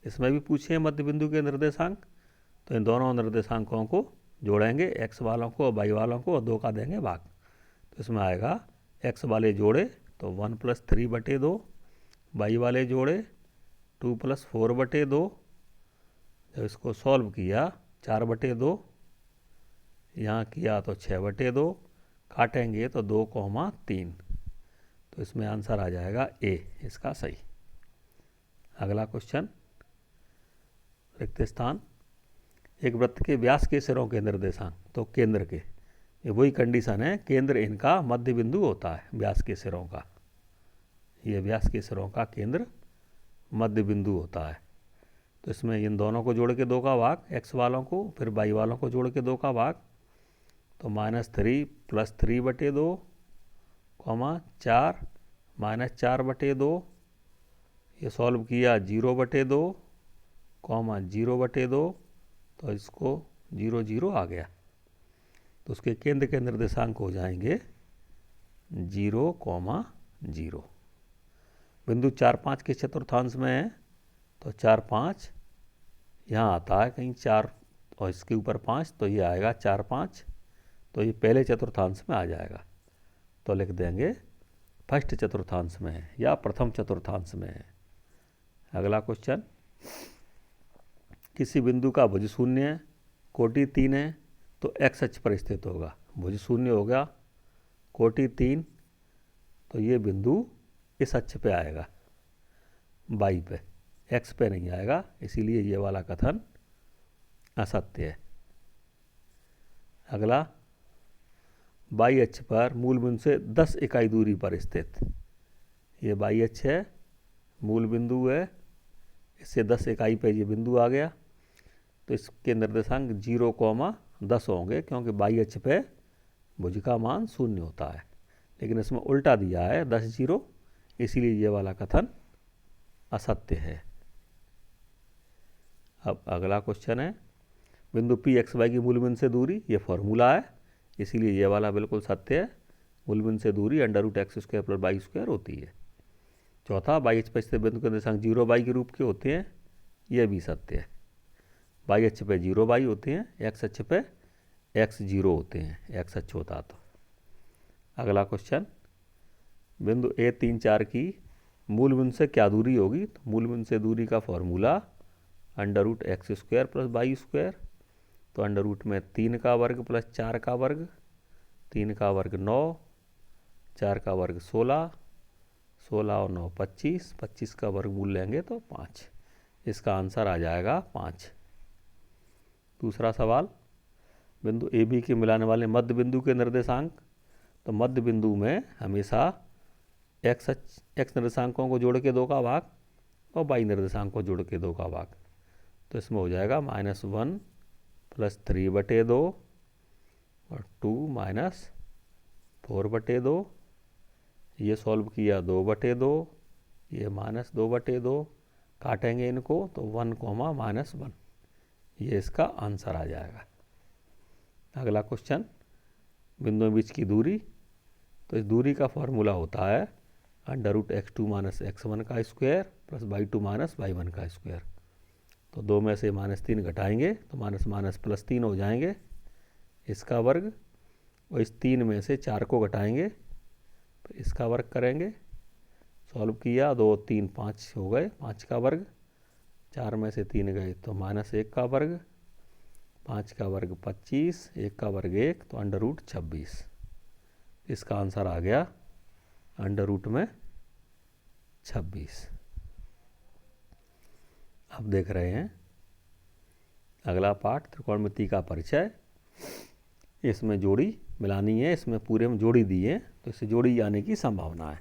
इसमें भी पूछे मध्य बिंदु के निर्देशांक। तो इन दोनों निर्देशांकों को जोड़ेंगे, x वालों को और y वालों को, और 2 का देंगे भाग। तो इसमें आएगा x वाले जोड़े तो 1 + 3 / 2, y वाले जोड़े 2 + 4 / 2। जब इसको सॉल्व किया 4 / 2, यहाँ किया तो 6 / 2, काटेंगे तो 2,3। तो इसमें आंसर आ जाएगा ए, इसका सही। अगला क्वेश्चन, रिक्त स्थान, एक वृत्त के व्यास के सिरों के निर्देशांक। तो केंद्र के, ये वही कंडीशन है, केंद्र इनका मध्य बिंदु होता है व्यास के सिरों का। ये व्यास के सिरों का केंद्र मध्य बिंदु होता है। तो इसमें इन दोनों को जोड़ के 2 का भाग, x वालों को फिर y वालों को जोड़ के 2 का भाग, तो -3 + 3/2 4 -4/2, ये सॉल्व किया 0/2 0/2, तो इसको 0 0 आ गया। तो उसके केंद्र के निर्देशांक हो जाएंगे 0, 0। बिंदु 4 5 के चतुर्थांश में है, तो 4 5 यहाँ आता है कहीं 4 और इसके ऊपर 5, तो ये आएगा 4 5, तो ये पहले चतुर्थांश में आ जाएगा। तो लिख देंगे फर्स्ट चतुर्थांश में है या प्रथम चतुर्थांश में है। अगला क्वेश्चन, किसी बिंदु का भुज शून्य है, कोटि 3 है, तो x अक्ष पर स्थित होगा। भुज शून्य होगा, कोटि 3, तो ये बिंदु इस अक्ष पे आएगा, y पे, x पे नहीं आएगा, इसीलिए ये वाला कथन असत्य है। अगला, y अक्ष पर मूल बिंदु से 10 इकाई दूरी पर स्थित, ये y अक्ष है, मूल बिंदु है, इससे 10 इकाई पे ये बिंदु आ गया, तो इसके निर्देशांक 0, 10 होंगे, क्योंकि y अक्ष पे भुज का मान 0 होता है। लेकिन इसमें उल्टा दिया है 10 0, इसीलिए ये वाला कथन असत्य है। अब अगला क्वेश्चन है, बिंदु P x y की मूल बिंदु से दूरी, ये फॉर्मूला है, इसीलिए ये वाला बिल्कुल सत्य है। मूल बिंदु से दूरी √x² + y² होती है। चौथा, y अक्ष पर स्थित बिंदु के निर्देशांक 0 y के रूप के होते हैं, यह भी सत्य है। y अक्ष पे 0 y होते हैं, x अक्ष पे x 0 होते हैं, x अक्ष होता तो। अगला क्वेश्चन, बिंदु A 3 4 की मूल बिंदु से क्या दूरी होगी? तो मूल बिंदु से दूरी का फॉर्मूला √x² + y², तो अंडर में 3 का वर्ग + 4 का वर्ग, 3 का वर्ग 9, 4 का वर्ग 16, 16 और 9 25, 25 का वर्गमूल लेंगे तो 5, इसका आंसर आ जाएगा 5। दूसरा सवाल, बिंदु ए बी के मिलाने वाले मध्य बिंदु के निर्देशांक, तो मध्य बिंदु में हमेशा x निर्देशांकों को जोड़ के 2 का भाग और y निर्देशांक को जोड़ के 2 का भाग, तो इसमें हो जाएगा -1 + 3/2 और 2 - 4/2, ये सॉल्व किया 2/2, ये -2/2, काटेंगे इनको तो 1, -1, ये इसका आंसर आ जाएगा। अगला क्वेश्चन, बिंदुओं के बीच की दूरी, तो इस दूरी का फॉर्मूला होता है √x2 - x1 का स्क्वायर + y2 - y1 का स्क्वायर, तो 2 में से -3 घटाएंगे तो +3 हो जाएंगे, इसका वर्ग, और इस 3 में से 4 को घटाएंगे तो इसका वर्ग करेंगे। सॉल्व किया 2 3 5 हो गए, 5 का वर्ग, 4 में से 3 गए तो -1 का वर्ग, 5 का वर्ग 25, 1 का वर्ग 1, तो √26, इसका आंसर आ गया √26। अब देख रहे हैं अगला पाठ, त्रिकोणमिति का परिचय। इसमें जोड़ी मिलानी है, इसमें पूरे में जोड़ी दी है, तो इससे जोड़ी आने की संभावना है।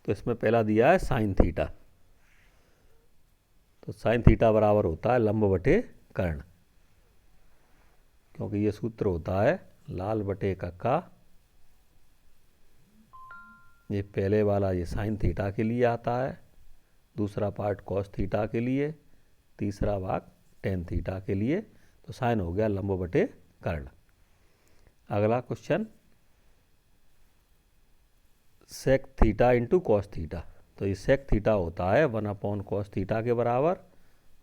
तो इसमें पहला दिया है sin थीटा, तो sin थीटा बराबर होता है लंब बटे कर्ण, क्योंकि ये सूत्र होता है लाल बटे कक्का। ये पहले वाला ये sin थीटा के लिए आता है, दूसरा पार्ट cos थीटा के लिए, तीसरा भाग tan थीटा के लिए, तो साइन हो गया लंब बटे कर्ण। अगला question, sec theta × cos theta, तो ये sec थीटा होता है 1/cos थीटा के बराबर,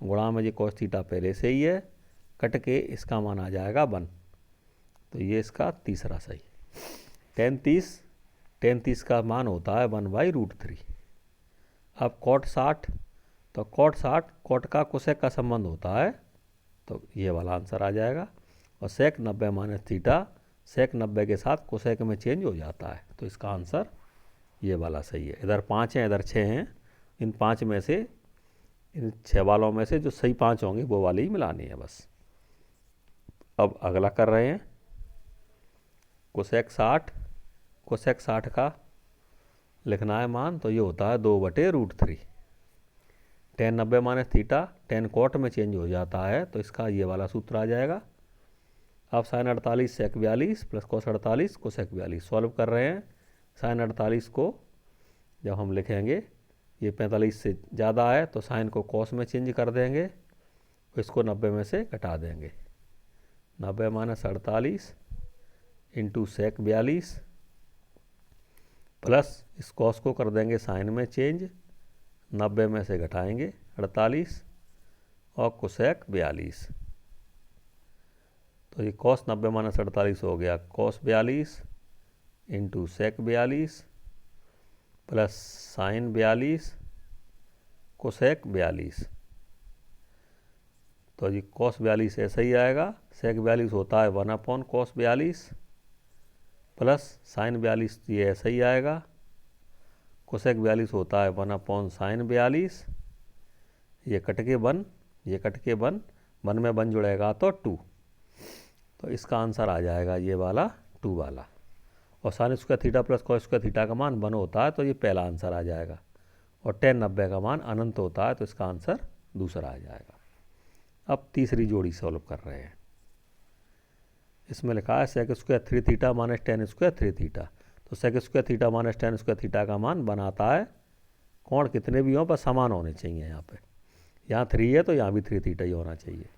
गुणा में ये cos थीटा पहले से ही है, कट के इसका मान आ जाएगा 1, तो ये इसका तीसरा सही। tan 30 का मान होता है 1/√3। अब cot 60, तो cot 60 cot का कोसेक का संबंध होता है, तो ये वाला आंसर आ जाएगा। और sec 90 - थीटा sec 90 के साथ कोसेक में चेंज हो जाता है, तो इसका आंसर ये वाला सही है। इधर 5 हैं, इधर 6 हैं, इन 5 में से, इन 6 वालों में से जो सही 5 होंगे वो वाले ही मिलानी है बस। अब अगला कर रहे हैं, कोसेक 60 का लिखना है मान, तो ये होता है 2/√3। tan 90 minus theta tan cot में चेंज हो जाता है, तो इसका ये वाला सूत्र आ जाएगा। अब sin 48 sec 42 plus cos 48 cosec 42 solve कर रहे हैं। sin 48 को जब हम लिखेंगे, ये 45 से ज़्यादा है तो साइन को cos में चेंज कर देंगे, इसको 90 में से घटा देंगे। 90 माइनस 48 इंटू sec 42 प्लस इस cos को कर देंगे साइन में चेंज, 90 में से घटाएंगे 48 और cosec 42। तो ये cos 90 माइनस 48 हो गया cos 42 into sec 42 plus sign 42 cosec 42। तो जी cos 42 ऐसा ही आएगा, sec 42 होता है 1 cos 42 प्लस साइन 42 ये ऐसा ही आएगा, cosec 42 होता है 1 साइन 42। ये कट के 1, ये कट के 1, 1 में 1 जुड़ेगा तो 2। तो इसका आंसर आ जाएगा ये वाला 2 वाला। और sine square theta plus cos square theta का मान 1 होता है, तो ये पहला आंसर आ जाएगा। और tan 90 का मान अनंत होता है, तो इसका आंसर दूसरा आ जाएगा। अब तीसरी जोड़ी सॉल्व कर रहे हैं। इसमें लिखा है sec square 3 theta minus tan square 3 theta. तो sec square theta minus tan square theta का मान बनाता है, कोण कितने भी हों पर समान होने चाहिए। यहाँ 3 है तो यहाँ भी 3 थीटा ही होना चाहिए।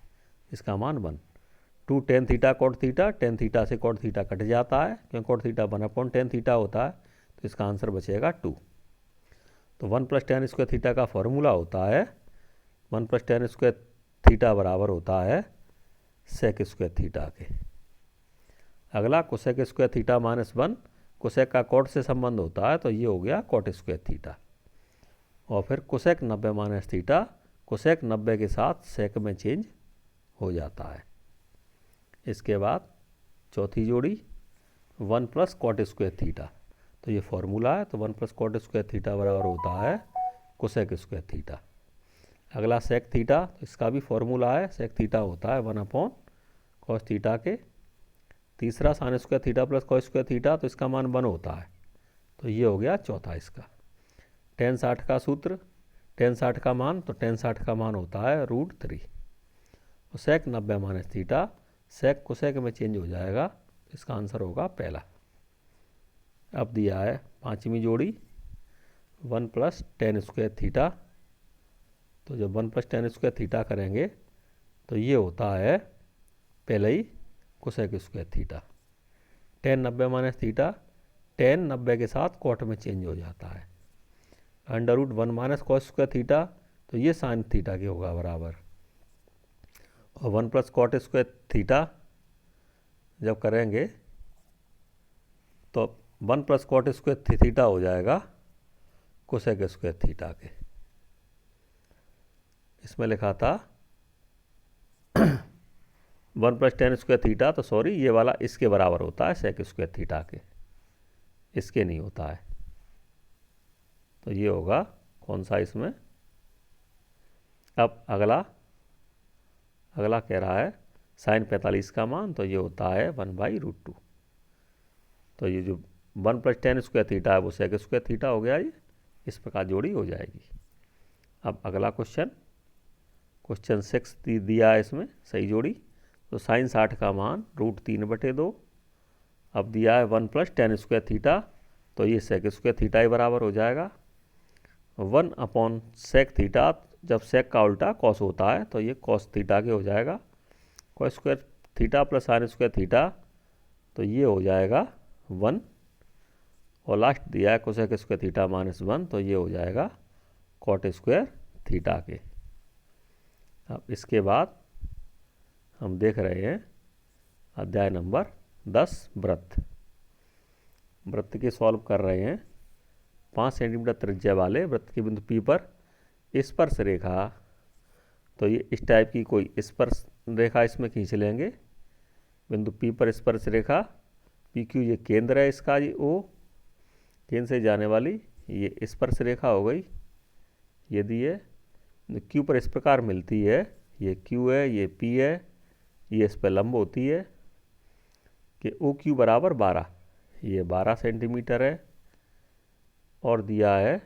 इसका मान 1। 2 tan theta cot theta, tan theta से कॉट थीटा कट जाता है क्योंकि कॉट थीटा 1 tan थीटा होता है, तो इसका आंसर बचेगा 2। तो 1 प्लस tan स्क्वायर थीटा का फॉर्मूला होता है 1 प्लस tan स्क्वायर थीटा बराबर होता है सेक स्क्वायर थीटा के। अगला cosec square theta minus 1, cosec का कॉट से संबंध होता है, तो ये हो गया कॉट स्क्वायर थीटा। और फिर कोसेक 90 माइनस थीटा, कोसेक 90 के साथ सेक में चेंज हो जाता है। इसके बाद चौथी जोड़ी 1 प्लस कॉट स्क्वायर थीटा। तो ये फॉर्मूला है, तो 1 प्लस कॉट स्क्वायर थीटा बराबर होता है कोसेक स्क्वायर थीटा। अगला सेक थीटा, तो इसका भी फॉर्मूला है, सेक थीटा होता है 1 कॉस थीटा के। तीसरा sine square theta plus cos square theta, तो इसका मान 1 होता है, तो ये हो गया चौथा इसका। tan 60 का सूत्र, tan 60 का मान, तो tan 60 का मान होता है √3। और सेक 90 माइनस थीटा, सेक कोसेक में चेंज हो जाएगा, इसका आंसर होगा पहला। अब दिया है पांचवी जोड़ी 1 प्लस tan स्क्वायर थीटा। तो जब 1 प्लस tan स्क्वायर थीटा करेंगे तो ये होता है पहले ही cosec square theta. tan 90 minus theta, tan 90 के साथ कॉट में चेंज हो जाता है। √1 माइनस कॉस स्क्वायर थीटा, तो ये साइन थीटा के होगा बराबर। और 1 प्लस कॉट स्क्वायर थीटा जब करेंगे तो 1 प्लस कॉट स्क्वायर थीटा हो जाएगा कोसेक स्क्वायर थीटा के। इसमें लिखा था 1 प्लस tan स्क्वायर थीटा, तो सॉरी ये वाला इसके बराबर होता है सेक स्क्वायर थीटा के, इसके नहीं होता है। तो ये होगा कौन सा इसमें। अब अगला कह रहा है साइन 45 का मान, तो ये होता है 1/√2। तो ये जो 1 प्लस tan स्क्वायर थीटा है वो सेक स्क्वायर थीटा हो गया। ये इस प्रकार जोड़ी हो जाएगी। अब अगला क्वेश्चन 6 दिया है इसमें सही जोड़ी। तो साइन 60 का मान √3/2। अब दिया है 1 प्लस tan स्क्वायर थीटा, तो ये सेक स्क्वायर थीटा ही बराबर हो जाएगा 1/सेक थीटा। जब सेक का उल्टा कॉस होता है तो ये कॉस थीटा के हो जाएगा। Cos square theta plus sine square theta, तो ये हो जाएगा 1। और लास्ट दिया है कोसेक स्क्वायर थीटा माइनस 1, तो ये हो जाएगा कॉट स्क्वायर थीटा के। अब इसके बाद हम देख रहे हैं अध्याय नंबर 10 वृत्त के सॉल्व कर रहे हैं। 5 सेंटीमीटर त्रिज्या वाले वृत्त के बिंदु P पर स्पर्श रेखा, तो ये इस टाइप की कोई स्पर्श रेखा इसमें खींच लेंगे। बिंदु P पर स्पर्श रेखा PQ, ये केंद्र है इसका, ये O केंद्र से जाने वाली ये स्पर्श रेखा हो गई। यदि ये Q पर इस प्रकार मिलती है, ये Q है, ये P है, ये इस पर लंब होती है कि OQ बराबर 12, ये 12 सेंटीमीटर है। और दिया है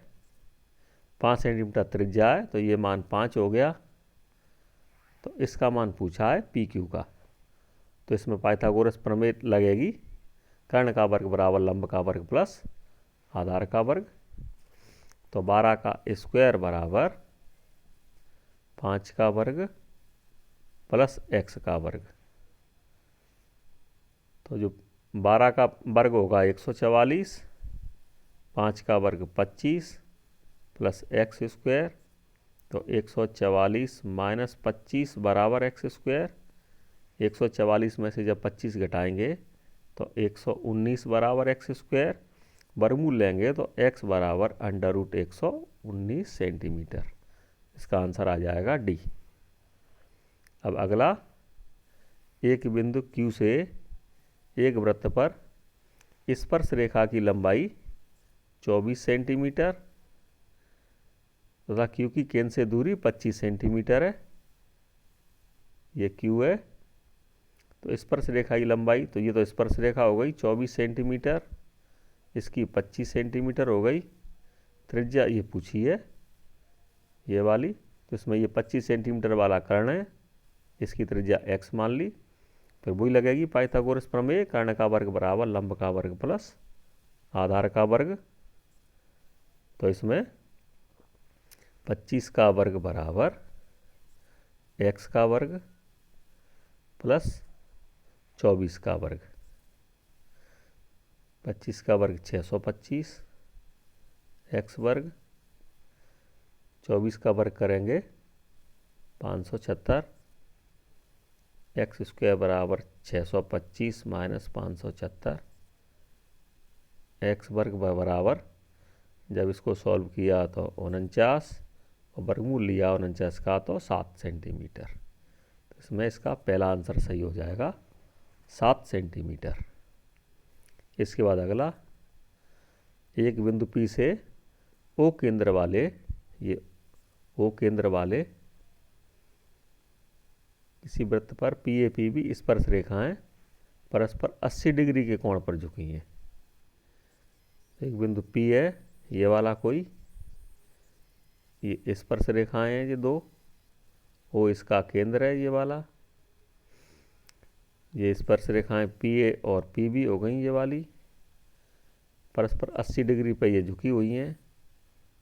5 सेंटीमीटर त्रिज्या है, तो ये मान 5 हो गया। तो इसका मान पूछा है पी क्यू का। तो इसमें पाइथागोरस प्रमेय लगेगी, कर्ण का वर्ग बराबर लंब का वर्ग प्लस आधार का वर्ग। तो 12 का स्क्वायर बराबर 5 का वर्ग प्लस x का वर्ग। तो जो 12 का वर्ग होगा 144, 5 का वर्ग 25 प्लस एक्स स्क्वायर। तो 144 माइनस 25 बराबर एक्स स्क्वायर। 144 में से जब 25 घटाएंगे तो 119 बराबर एक्स स्क्वायर। वर्गमूल लेंगे तो x बराबर √119 सेंटीमीटर। इसका आंसर आ जाएगा डी। अब अगला, एक बिंदु Q से एक वृत्त पर स्पर्श रेखा की लंबाई 24 सेंटीमीटर तथा Q की केंद्र से दूरी 25 सेंटीमीटर है। ये Q है। तो स्पर्श रेखा की लंबाई, तो ये तो स्पर्श रेखा हो गई 24 सेंटीमीटर, इसकी 25 सेंटीमीटर हो गई। त्रिज्या ये पूछी है ये वाली, तो इसमें ये 25 सेंटीमीटर वाला कर्ण है, इसकी त्रिज्या x मान ली। फिर वही लगेगी पाइथागोरस प्रमेय, कर्ण का वर्ग बराबर लंब का वर्ग प्लस आधार का वर्ग। तो इसमें 25 का वर्ग बराबर x का वर्ग प्लस 24 का वर्ग। 25 का वर्ग 625 x वर्ग, 24 का वर्ग करेंगे 576, एक्स स्क्वायर बराबर 625 माइनस 576, एक्स वर्ग बराबर, जब इसको सॉल्व किया तो 49 और वर्गमूल लिया 49 का तो 7 सेंटीमीटर। तो इसमें इसका पहला आंसर सही हो जाएगा 7 सेंटीमीटर। इसके बाद अगला, एक बिंदु P से O केंद्र वाले, ये O केंद्र वाले किसी वृत्त पर PAPB स्पर्श रेखाएं परस्पर 80 डिग्री के कोण पर झुकी हैं। एक बिंदु P है, ये वाला कोई, ये स्पर्श रेखाएं हैं ये दो, O इसका केंद्र है ये वाला। ये स्पर्श रेखाएं PA और PB हो गई ये वाली, परस्पर 80 डिग्री पर ये झुकी हुई हैं।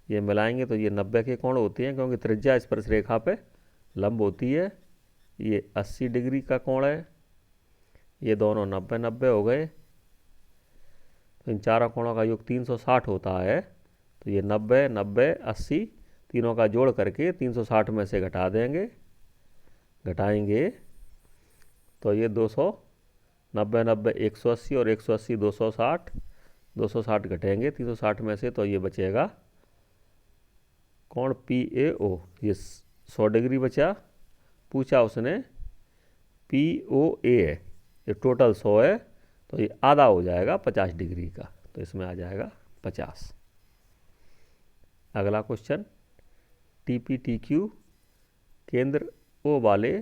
ये मिलाएंगे तो ये 90 के कोण होते हैं, क्योंकि त्रिज्या स्पर्श रेखा पे लंब होती है। ये 80 डिग्री का कोण है, ये दोनों 90-90 हो गए। तो इन चारों कोणों का योग 360 होता है। तो ये 90, 90, 80 तीनों का जोड़ करके 360 में से घटा देंगे, घटाएंगे तो ये 200, 90, 90 180 और 180 260, 260 घटेंगे 360 में से, तो ये बचेगा कोण PAO, ये 100 डिग्री बचा। पूछा उसने POA है, ये टोटल 100 है, तो ये आधा हो जाएगा 50 डिग्री का, तो इसमें आ जाएगा 50। अगला क्वेश्चन, TPTQ केंद्र O वाले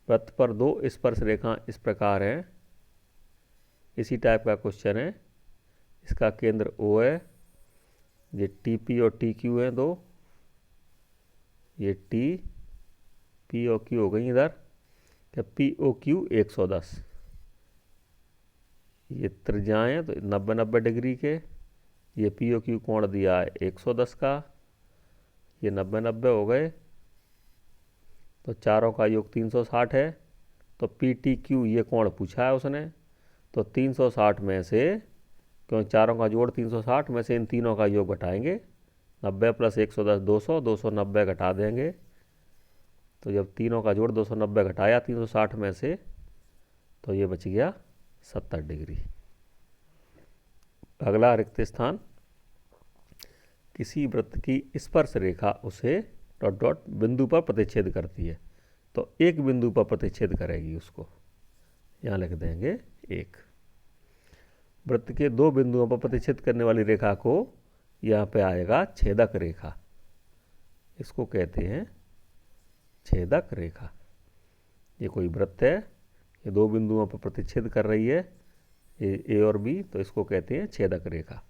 वृत्त पर दो स्पर्श रेखा इस प्रकार हैं। इसी टाइप का क्वेश्चन है। इसका केंद्र O है, ये TP और TQ हैं दो, ये P और Q हो गई इधर, क्या POQ 110, ये त्रिज्याएं तो 90-90 डिग्री के। ये POQ कोण दिया है 110 का, ये 90-90 हो गए, तो चारों का योग 360 है। तो PTQ ये कोण पूछा है उसने, तो 360 में से, क्योंकि चारों का जोड़ 360 में से इन तीनों का योग घटाएंगे, 90 प्लस 110 200, 290 घटा देंगे। तो जब तीनों का जोड़ 290 घटाया 360 में से, तो ये बच गया 70 डिग्री। अगला रिक्त स्थान, किसी वृत्त की स्पर्श रेखा उसे डॉट डॉट बिंदु पर प्रतिच्छेद करती है। तो एक बिंदु पर प्रतिच्छेद करेगी उसको, यहाँ लिख देंगे एक। वृत्त के दो बिंदुओं पर प्रतिच्छेद करने वाली रेखा को यहाँ पे आएगा छेदक रेखा, इसको कहते हैं छेदक रेखा। ये कोई वृत्त है, ये दो बिंदुओं पर प्रतिच्छेद कर रही है, ए और बी, तो इसको कहते हैं छेदक रेखा।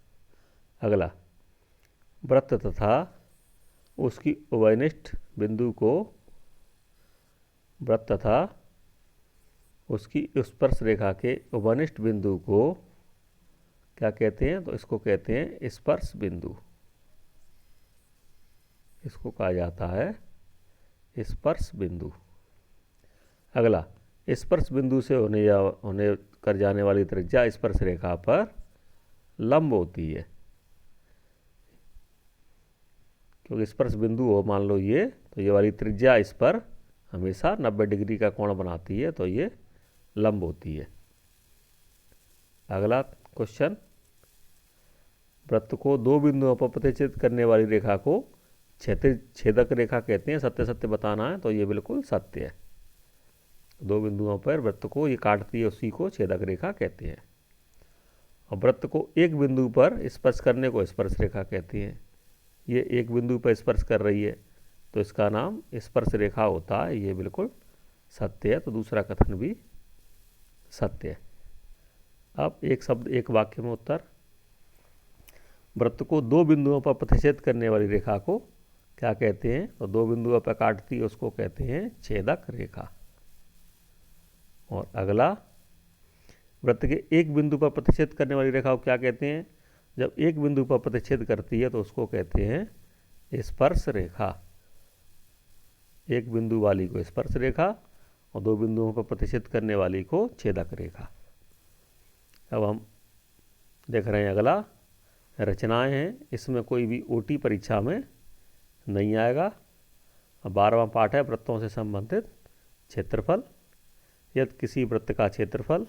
अगला, वृत्त तथा उसकी उभयनिष्ठ बिंदु को वृत्त तथा उसकी स्पर्श रेखा के उभयनिष्ठ बिंदु को क्या कहते हैं? तो इसको कहते हैं स्पर्श बिंदु। इसको कहा जाता है स्पर्श बिंदु। अगला, स्पर्श बिंदु से होने कर जाने वाली त्रिज्या स्पर्श रेखा पर लंब होती है। क्योंकि स्पर्श बिंदु हो मान लो ये, तो ये वाली त्रिज्या इस पर हमेशा 90 डिग्री का कोण बनाती है, तो ये लंब होती है। अगला क्वेश्चन, वृत्त को दो बिंदुओं पर प्रतिच्छेद करने वाली रेखा को छेदक रेखा कहते हैं। सत्य सत्य बताना है, तो ये बिल्कुल सत्य है। दो बिंदुओं पर वृत्त को ये काटती है, उसी को छेदक रेखा कहते हैं। और वृत्त को एक बिंदु पर स्पर्श करने को स्पर्श रेखा कहते हैं। ये एक बिंदु पर स्पर्श कर रही है, तो इसका नाम स्पर्श रेखा होता है। ये बिल्कुल सत्य है, तो दूसरा कथन भी सत्य है। अब एक शब्द एक वाक्य में उत्तर। वृत्त को दो बिंदुओं पर प्रतिच्छेद करने वाली रेखा को क्या कहते हैं? तो दो बिंदुओं पर काटती है, उसको कहते हैं छेदक रेखा। और अगला, वृत्त के एक बिंदु पर प्रतिच्छेद करने वाली रेखा को क्या कहते हैं? जब एक बिंदु पर प्रतिच्छेद करती है तो उसको कहते हैं स्पर्श रेखा। एक बिंदु वाली को स्पर्श रेखा और दो बिंदुओं पर प्रतिच्छेद करने वाली को छेदक रेखा। अब हम देख रहे हैं अगला, रचनाएं हैं। इसमें कोई भी ओटी परीक्षा में नहीं आएगा। अब 12वां पाठ है वृत्तों से संबंधित क्षेत्रफल। यदि किसी वृत्त का क्षेत्रफल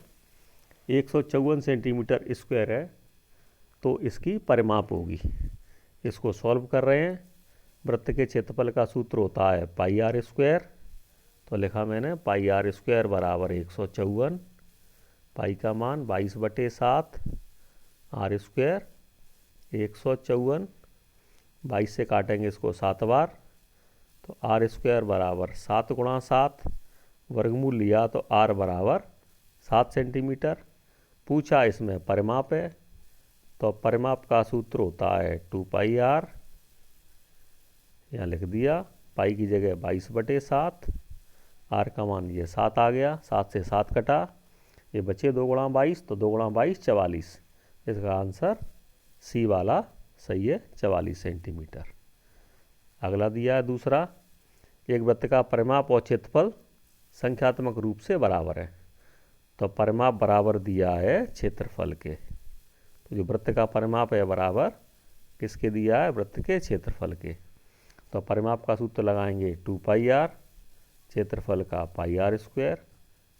154 सेंटीमीटर स्क्वायर है तो इसकी परिमाप होगी। इसको सॉल्व कर रहे हैं। वृत्त के क्षेत्रफल का सूत्र होता है पाई आर स्क्वायर। तो लिखा मैंने पाई आर स्क्वायर बराबर 154, पाई का मान 22/7, आर स्क्वायर 154, 22 से काटेंगे इसको 7 बार, तो आर स्क्वायर बराबर 7 × 7, वर्गमूल लिया तो आर बराबर 7 सेंटीमीटर। पूछा इसमें परिमाप है, तो परिमाप का सूत्र होता है 2πr। यहाँ लिख दिया, पाई की जगह 22/7, आर का मान ये 7 आ गया, 7 से 7 कटा, ये बचे 2 × 22, तो 2 × 22 44। इसका आंसर सी वाला सही है, 44 सेंटीमीटर। अगला दिया है दूसरा, एक वृत्त का परिमाप और क्षेत्रफल संख्यात्मक रूप से बराबर है। तो परिमाप बराबर दिया है क्षेत्रफल के। तो जो वृत्त का परिमाप है बराबर किसके दिया है? वृत्त के क्षेत्रफल के। तो परिमाप का सूत्र लगाएंगे 2πr, क्षेत्रफल का पाई आर स्क्वायर,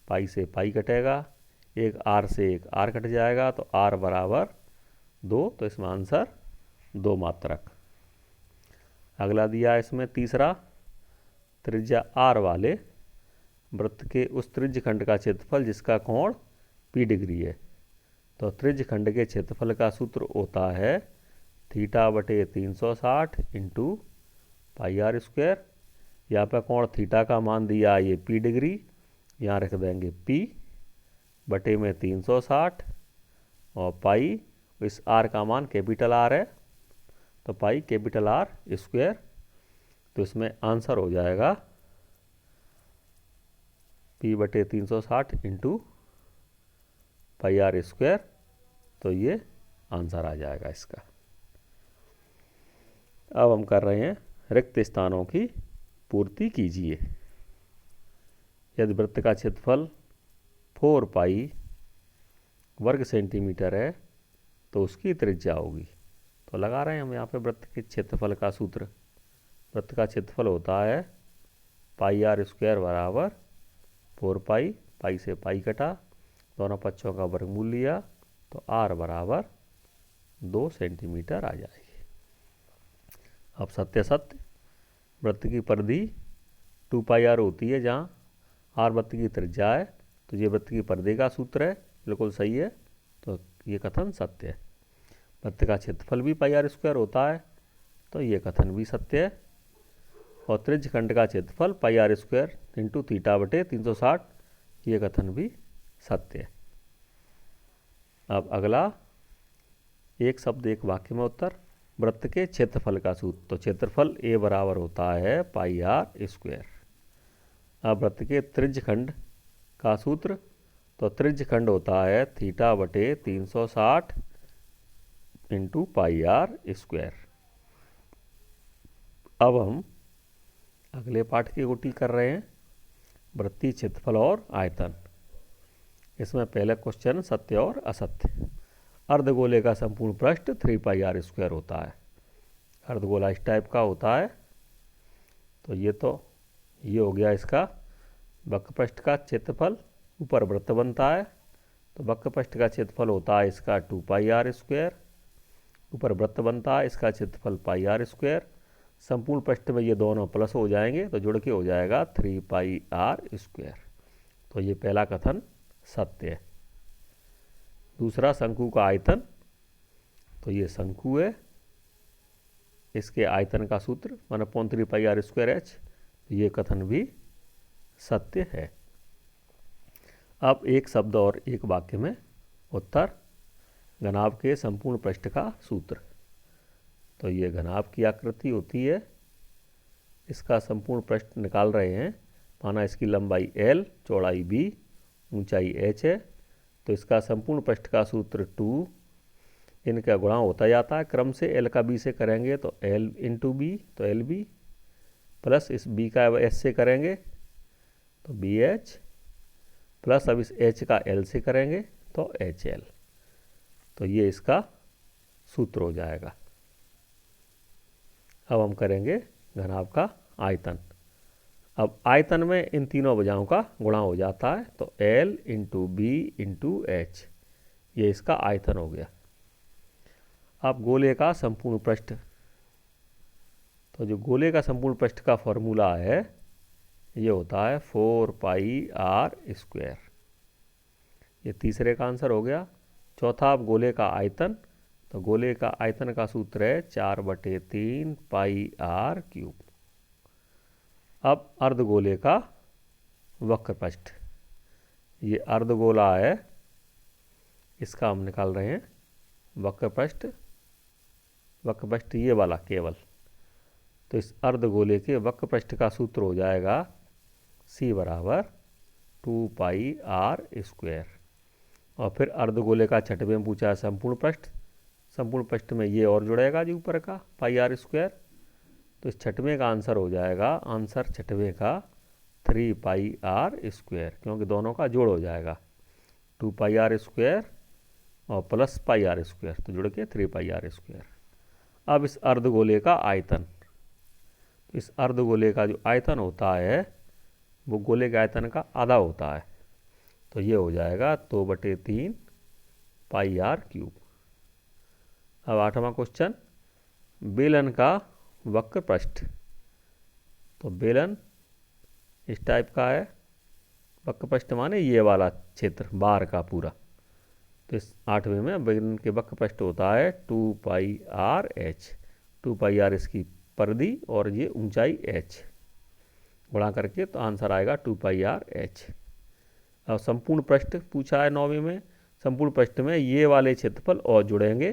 पाई से पाई कटेगा, एक आर से एक आर कट जाएगा, तो आर बराबर 2, तो इसमें आंसर 2 मात्रक। अगला दिया है इसमें तीसरा, त्रिज्या आर वाले वृत्त के उस त्रिज्य खंड का क्षेत्रफल जिसका कोण p डिग्री है। तो त्रिज्य खंड के क्षेत्रफल का सूत्र होता है θ/360 × पाई आर स्क्वायर। यहाँ पर कोण थीटा का मान दिया ये p डिग्री, यहाँ रख देंगे p/360 और पाई, इस r का मान कैपिटल R है, तो पाई कैपिटल R स्क्वायर। तो इसमें आंसर हो जाएगा p/360 × पाई आर स्क्वायर। तो ये आंसर आ जाएगा इसका। अब हम कर रहे हैं रिक्त स्थानों की पूर्ति कीजिए। यदि वृत्त का क्षेत्रफल 4π वर्ग सेंटीमीटर है तो उसकी त्रिज्या होगी। तो लगा रहे हैं हम यहाँ पे वृत्त के क्षेत्रफल का सूत्र। वृत्त का क्षेत्रफल होता है पाई आर स्क्वायर बराबर 4π, पाई से पाई कटा, दोनों पक्षों का वर्गमूल लिया, तो आर बराबर 2 सेंटीमीटर आ जाएगी। अब सत्य सत्य, वृत्त की परिधि 2πr होती है, जहाँ आर वृत्त की त्रिज्या है, तो ये वृत्त की परिधि का सूत्र है, बिल्कुल सही है। तो ये कथन सत्य है। वृत्त का क्षेत्रफल भी पाई आर स्क्वायर होता है, तो ये कथन भी सत्य है। और त्रिज्य खंड का क्षेत्रफल पाई आर स्क्वायर × θ/360, ये कथन भी सत्य है। अब अगला, एक शब्द एक वाक्य में उत्तर। वृत्त के क्षेत्रफल का सूत्र। तो क्षेत्रफल ए बराबर होता है पाई आर स्क्वायर। अब वृत्त के त्रिज्यखंड का सूत्र। तो त्रिज्यखंड होता है थीटा बटे 360 इंटू पाई आर स्क्वायर। अब हम अगले पाठ की गोटी कर रहे हैं, वृत्तीय क्षेत्रफल और आयतन। इसमें पहले क्वेश्चन सत्य और असत्य। अर्धगोले का संपूर्ण पृष्ठ 3 पाई आर स्क्वायर होता है। अर्धगोला इस टाइप का होता है। तो ये हो गया इसका वक्रपृष्ठ का क्षेत्रफल, ऊपर वृत्त बनता है। तो वक्रपृष्ठ का क्षेत्रफल होता है इसका 2 पाई आर स्क्वायर, ऊपर वृत्त बनता है, इसका क्षेत्रफल पाई आर स्क्वायर। संपूर्ण पृष्ठ में ये दोनों प्लस हो जाएंगे तो जुड़ के हो जाएगा 3 पाई आर स्क्वायर। तो ये पहला कथन सत्य है। दूसरा, शंकु का आयतन। तो ये शंकु है, इसके आयतन का सूत्र 1/3 पाई आर स्क्वायर एच। ये कथन भी सत्य है। अब एक शब्द और एक वाक्य में उत्तर। घनाभ के संपूर्ण पृष्ठ का सूत्र। तो ये घनाभ की आकृति होती है, इसका संपूर्ण पृष्ठ निकाल रहे हैं। माना इसकी लंबाई L, चौड़ाई B, ऊंचाई h है। तो इसका संपूर्ण पृष्ठ का सूत्र 2, इनका गुणा होता जाता है क्रम से। L का B से करेंगे तो L इंटू B, तो LB, प्लस इस B का S से करेंगे तो BH, प्लस अब इस H का L से करेंगे तो HL। तो ये इसका सूत्र हो जाएगा। अब हम करेंगे घनाभ का आयतन। अब आयतन में इन तीनों भुजाओं का गुणा हो जाता है। तो L into B into H, ये इसका आयतन हो गया। अब गोले का संपूर्ण पृष्ठ। तो जो गोले का संपूर्ण पृष्ठ का फॉर्मूला है ये होता है 4 पाई आर स्क्वायर। ये तीसरे का आंसर हो गया। चौथा, अब गोले का आयतन। तो गोले का आयतन का सूत्र है 4/3 पाई आर क्यूब। अब अर्धगोले का वक्रपृष्ठ। ये अर्धगोला है, इसका हम निकाल रहे हैं वक्रपृष्ठ। वक्रपृष्ठ ये वाला केवल। तो इस अर्धगोले के वक्रपृष्ठ का सूत्र हो जाएगा C बराबर 2 पाई आर स्क्वायर। और फिर अर्धगोले का छठवें में पूछा है संपूर्ण पृष्ठ। संपूर्ण पृष्ठ में ये और जुड़ेगा जी ऊपर का पाई आर स्क्वायर। तो इस छठवें का आंसर हो जाएगा, आंसर छठवें का 3 पाई आर स्क्वायर, क्योंकि दोनों का जोड़ हो जाएगा 2 पाई आर स्क्वायर और प्लस पाई आर स्क्वायर, तो जुड़ के 3 पाई आर स्क्वायर। अब इस अर्धगोले का आयतन। तो इस अर्धगोले का जो आयतन होता है वो गोले के आयतन का आधा होता है। तो ये हो जाएगा 2/3 पाई आर क्यूब। अब आठवां क्वेश्चन, बेलन का वक्रपृष्ठ। तो बेलन इस टाइप का है। वक्रपृष्ठ माने ये वाला क्षेत्र बार का पूरा। तो इस आठवें में बेलन के वक्रपृष्ठ होता है 2 पाई आर एच। 2 पाई आर इसकी परिधि और ये ऊंचाई h, गुणा करके तो आंसर आएगा 2 पाई आर एच। अब संपूर्ण पृष्ठ पूछा है 9वीं में। संपूर्ण पृष्ठ में ये वाले क्षेत्रफल और जुड़ेंगे।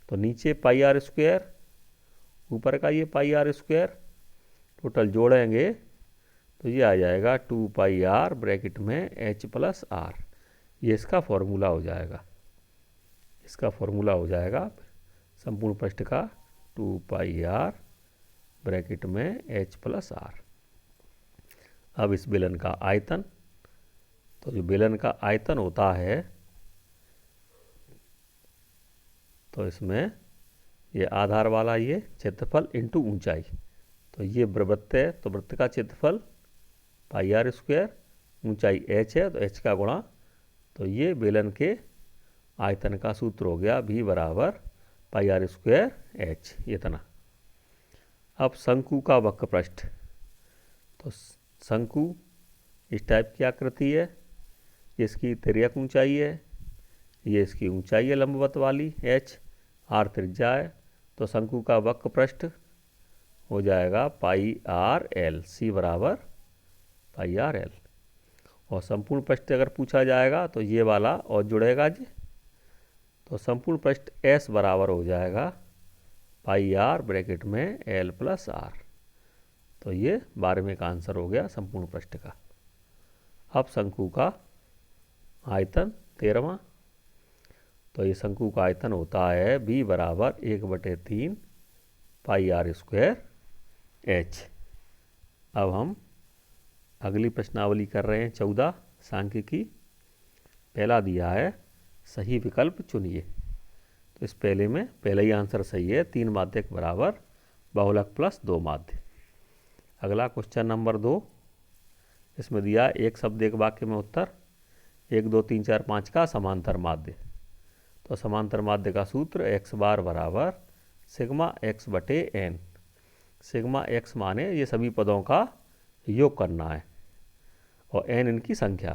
तो नीचे पाई आर स्क्वायर, ऊपर का ये पाई आर स्क्वायर, टोटल जोड़ेंगे तो ये आ जाएगा 2 पाई आर ब्रैकेट में h प्लस आर। ये इसका फॉर्मूला हो जाएगा। इसका फॉर्मूला हो जाएगा संपूर्ण पृष्ठ का 2 पाई आर ब्रैकेट में h प्लस आर। अब इस बेलन का आयतन। तो जो बेलन का आयतन होता है तो इसमें ये आधार वाला ये क्षेत्रफल इंटू ऊंचाई। तो ये वृत्त है तो वृत्त का क्षेत्रफल पाई आर स्क्वायर, ऊंचाई h है तो h का गुणा। तो ये बेलन के आयतन का सूत्र हो गया V बराबर पाई आर स्क्वायर h, इतना। अब शंकु का वक्रपृष्ठ। तो शंकु इस टाइप की आकृति है। इसकी तिर्यक ऊंचाई है, ये इसकी ऊंचाई है लंबवत वाली h, r त्रिज्या है। तो शंकु का वक्रपृष्ठ हो जाएगा पाई आर एल, C बराबर पाई आर एल। और संपूर्ण पृष्ठ अगर पूछा जाएगा तो ये वाला और जुड़ेगा जी। तो संपूर्ण पृष्ठ S बराबर हो जाएगा पाई आर ब्रैकेट में एल प्लस आर। तो ये 12वें का आंसर हो गया संपूर्ण पृष्ठ का। अब शंकु का आयतन 13वां। तो ये शंकु का आयतन होता है बी बराबर 1/3 पाई आर स्क्वायर एच। अब हम अगली प्रश्नावली कर रहे हैं 14 सांख्यिकी। पहला दिया है सही विकल्प चुनिए। तो इस पहले में पहला ही आंसर सही है, 3 माध्यक बराबर बहुलक प्लस 2 माध्य। अगला क्वेश्चन नंबर 2, इसमें दिया एक शब्द एक वाक्य में उत्तर 1 2 3 4 5 का समांतर माध्य। तो समांतर माध्य का सूत्र एक्स बार बराबर सिग्मा एक्स बटे एन। सिग्मा एक्स माने ये सभी पदों का योग करना है और एन इनकी संख्या।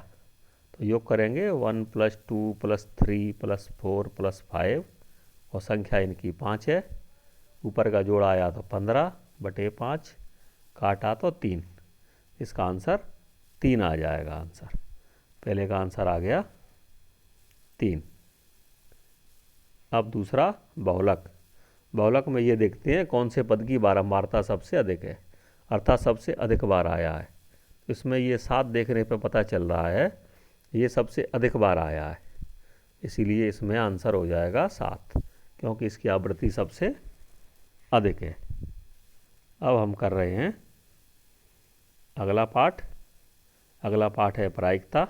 तो योग करेंगे 1 + 2 + 3 + 4 + 5 और संख्या इनकी 5 है। ऊपर का जोड़ आया तो 15/5, काटा तो 3। इसका आंसर 3 आ जाएगा। आंसर पहले का आंसर आ गया 3। अब दूसरा बहुलक। बहुलक में ये देखते हैं कौन से पद की बारंबारता सबसे अधिक है, अर्थात सबसे अधिक बार आया है। इसमें ये 7 देखने पर पता चल रहा है ये सबसे अधिक बार आया है, इसीलिए इसमें आंसर हो जाएगा 7, क्योंकि इसकी आवृत्ति सबसे अधिक है। अब हम कर रहे हैं अगला पाठ। अगला पाठ है प्रायिकता।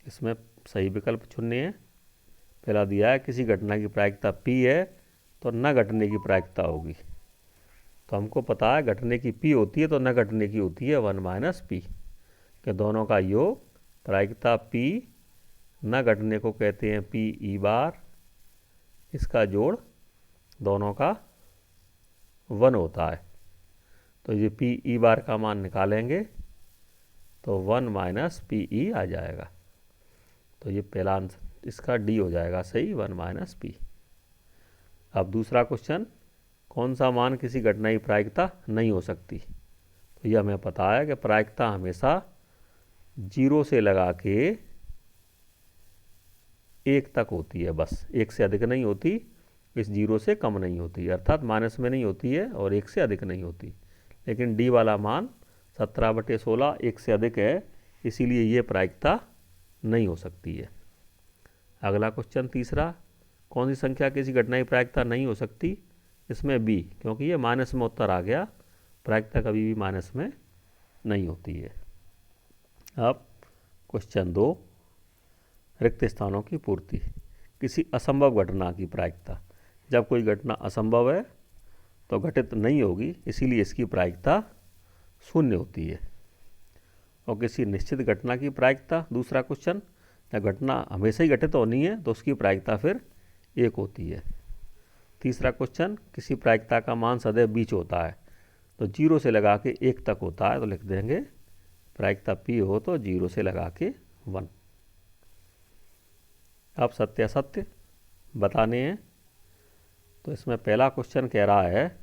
इसमें सही विकल्प चुनने हैं। पहला दिया है किसी घटना की प्रायिकता P है तो न घटने की प्रायिकता होगी। तो हमको पता है घटने की P होती है तो न घटने की होती है 1 - P, के दोनों का योग प्रायिकता P न घटने को कहते हैं P ई बार, इसका जोड़ दोनों का 1 होता है। तो ये P ई बार का मान निकालेंगे तो 1 - P ई आ जाएगा। तो ये पहला आंसर इसका डी हो जाएगा सही, 1 - P। अब दूसरा क्वेश्चन, कौन सा मान किसी घटना की प्रायिकता नहीं हो सकती। तो यह हमें पता है कि प्रायिकता हमेशा 0 से लगा के 1 तक होती है, बस 1 से अधिक नहीं होती, इस 0 से कम नहीं होती, अर्थात माइनस में नहीं होती है और 1 से अधिक नहीं होती। लेकिन डी वाला मान 17/16 1 से अधिक है, इसीलिए ये प्रायिकता नहीं हो सकती है। अगला क्वेश्चन तीसरा, कौन सी संख्या किसी घटना की प्रायिकता नहीं हो सकती। इसमें बी, क्योंकि ये माइनस में उत्तर आ गया, प्रायिकता कभी भी माइनस में नहीं होती है। अब क्वेश्चन 2, रिक्त स्थानों की पूर्ति। किसी असंभव घटना की प्रायिकता। जब कोई घटना असंभव है तो घटित नहीं होगी, इसीलिए इसकी प्रायिकता 0 होती है। और किसी निश्चित घटना की प्रायिकता, दूसरा क्वेश्चन, जब घटना हमेशा ही घटित होनी है तो उसकी प्रायिकता फिर 1 होती है। तीसरा क्वेश्चन, किसी प्रायिकता का मान सदैव बीच होता है, तो 0 से लगा के 1 तक होता है, तो लिख देंगे प्रायिकता P हो तो 0 से लगा के 1। अब सत्य असत्य बताने हैं। तो इसमें पहला क्वेश्चन कह रहा है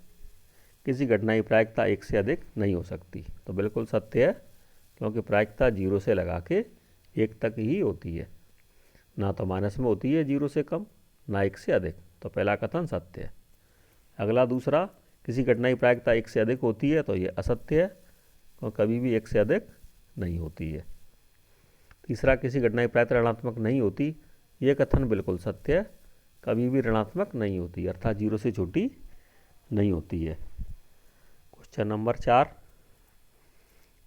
किसी घटना की प्रायिकता 1 से अधिक नहीं हो सकती। तो बिल्कुल सत्य है, क्योंकि प्रायिकता 0 से लगा के 1 तक ही होती है, ना तो माइनस में होती है 0 से कम, ना 1 से अधिक। तो पहला कथन सत्य है। अगला दूसरा, किसी घटना की प्रायिकता 1 से अधिक होती है, तो ये असत्य है, तो कभी भी 1 से अधिक नहीं होती है। तीसरा, किसी घटना की प्रायिकता ऋणात्मक नहीं होती, ये कथन बिल्कुल सत्य है, कभी भी ऋणात्मक नहीं होती, अर्थात 0 से छोटी नहीं होती है। क्वेश्चन नंबर 4,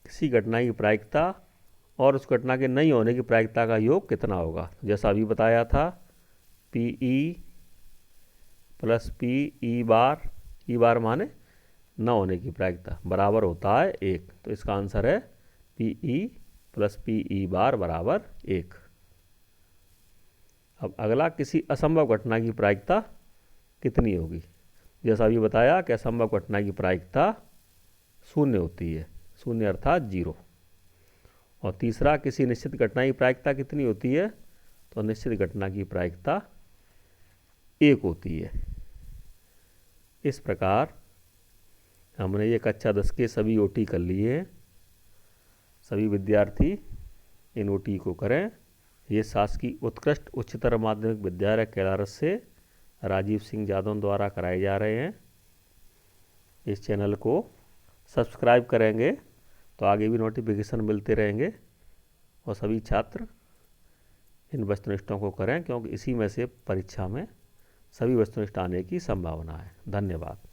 किसी घटना की प्रायिकता और उस घटना के नहीं होने की प्रायिकता का योग कितना होगा। जैसा अभी बताया था, P E plus P E bar, E bar माने न होने की प्रायिकता, बराबर होता है 1। तो इसका आंसर है P E plus P E bar बराबर 1। अब अगला, किसी असंभव घटना की प्रायिकता कितनी होगी। जैसा अभी बताया कि असंभव घटना की प्रायिकता 0 होती है, 0 अर्थात 0। और तीसरा, किसी निश्चित घटना की प्रायिकता कितनी होती है, तो निश्चित घटना की प्रायिकता 1 होती है। इस प्रकार हमने ये कक्षा 10 के सभी ओटी कर लिए हैं। सभी विद्यार्थी इन ओटी को करें। ये शासकीय उत्कृष्ट उच्चतर माध्यमिक विद्यालय कैलारस से राजीव सिंह जादव द्वारा कराए जा रहे हैं। इस चैनल को सब्सक्राइब करेंगे तो आगे भी नोटिफिकेशन मिलते रहेंगे, और सभी छात्र इन वस्तुनिष्ठों को करें, क्योंकि इसी में से परीक्षा में सभी वस्तुनिष्ठ आने की संभावना है। धन्यवाद।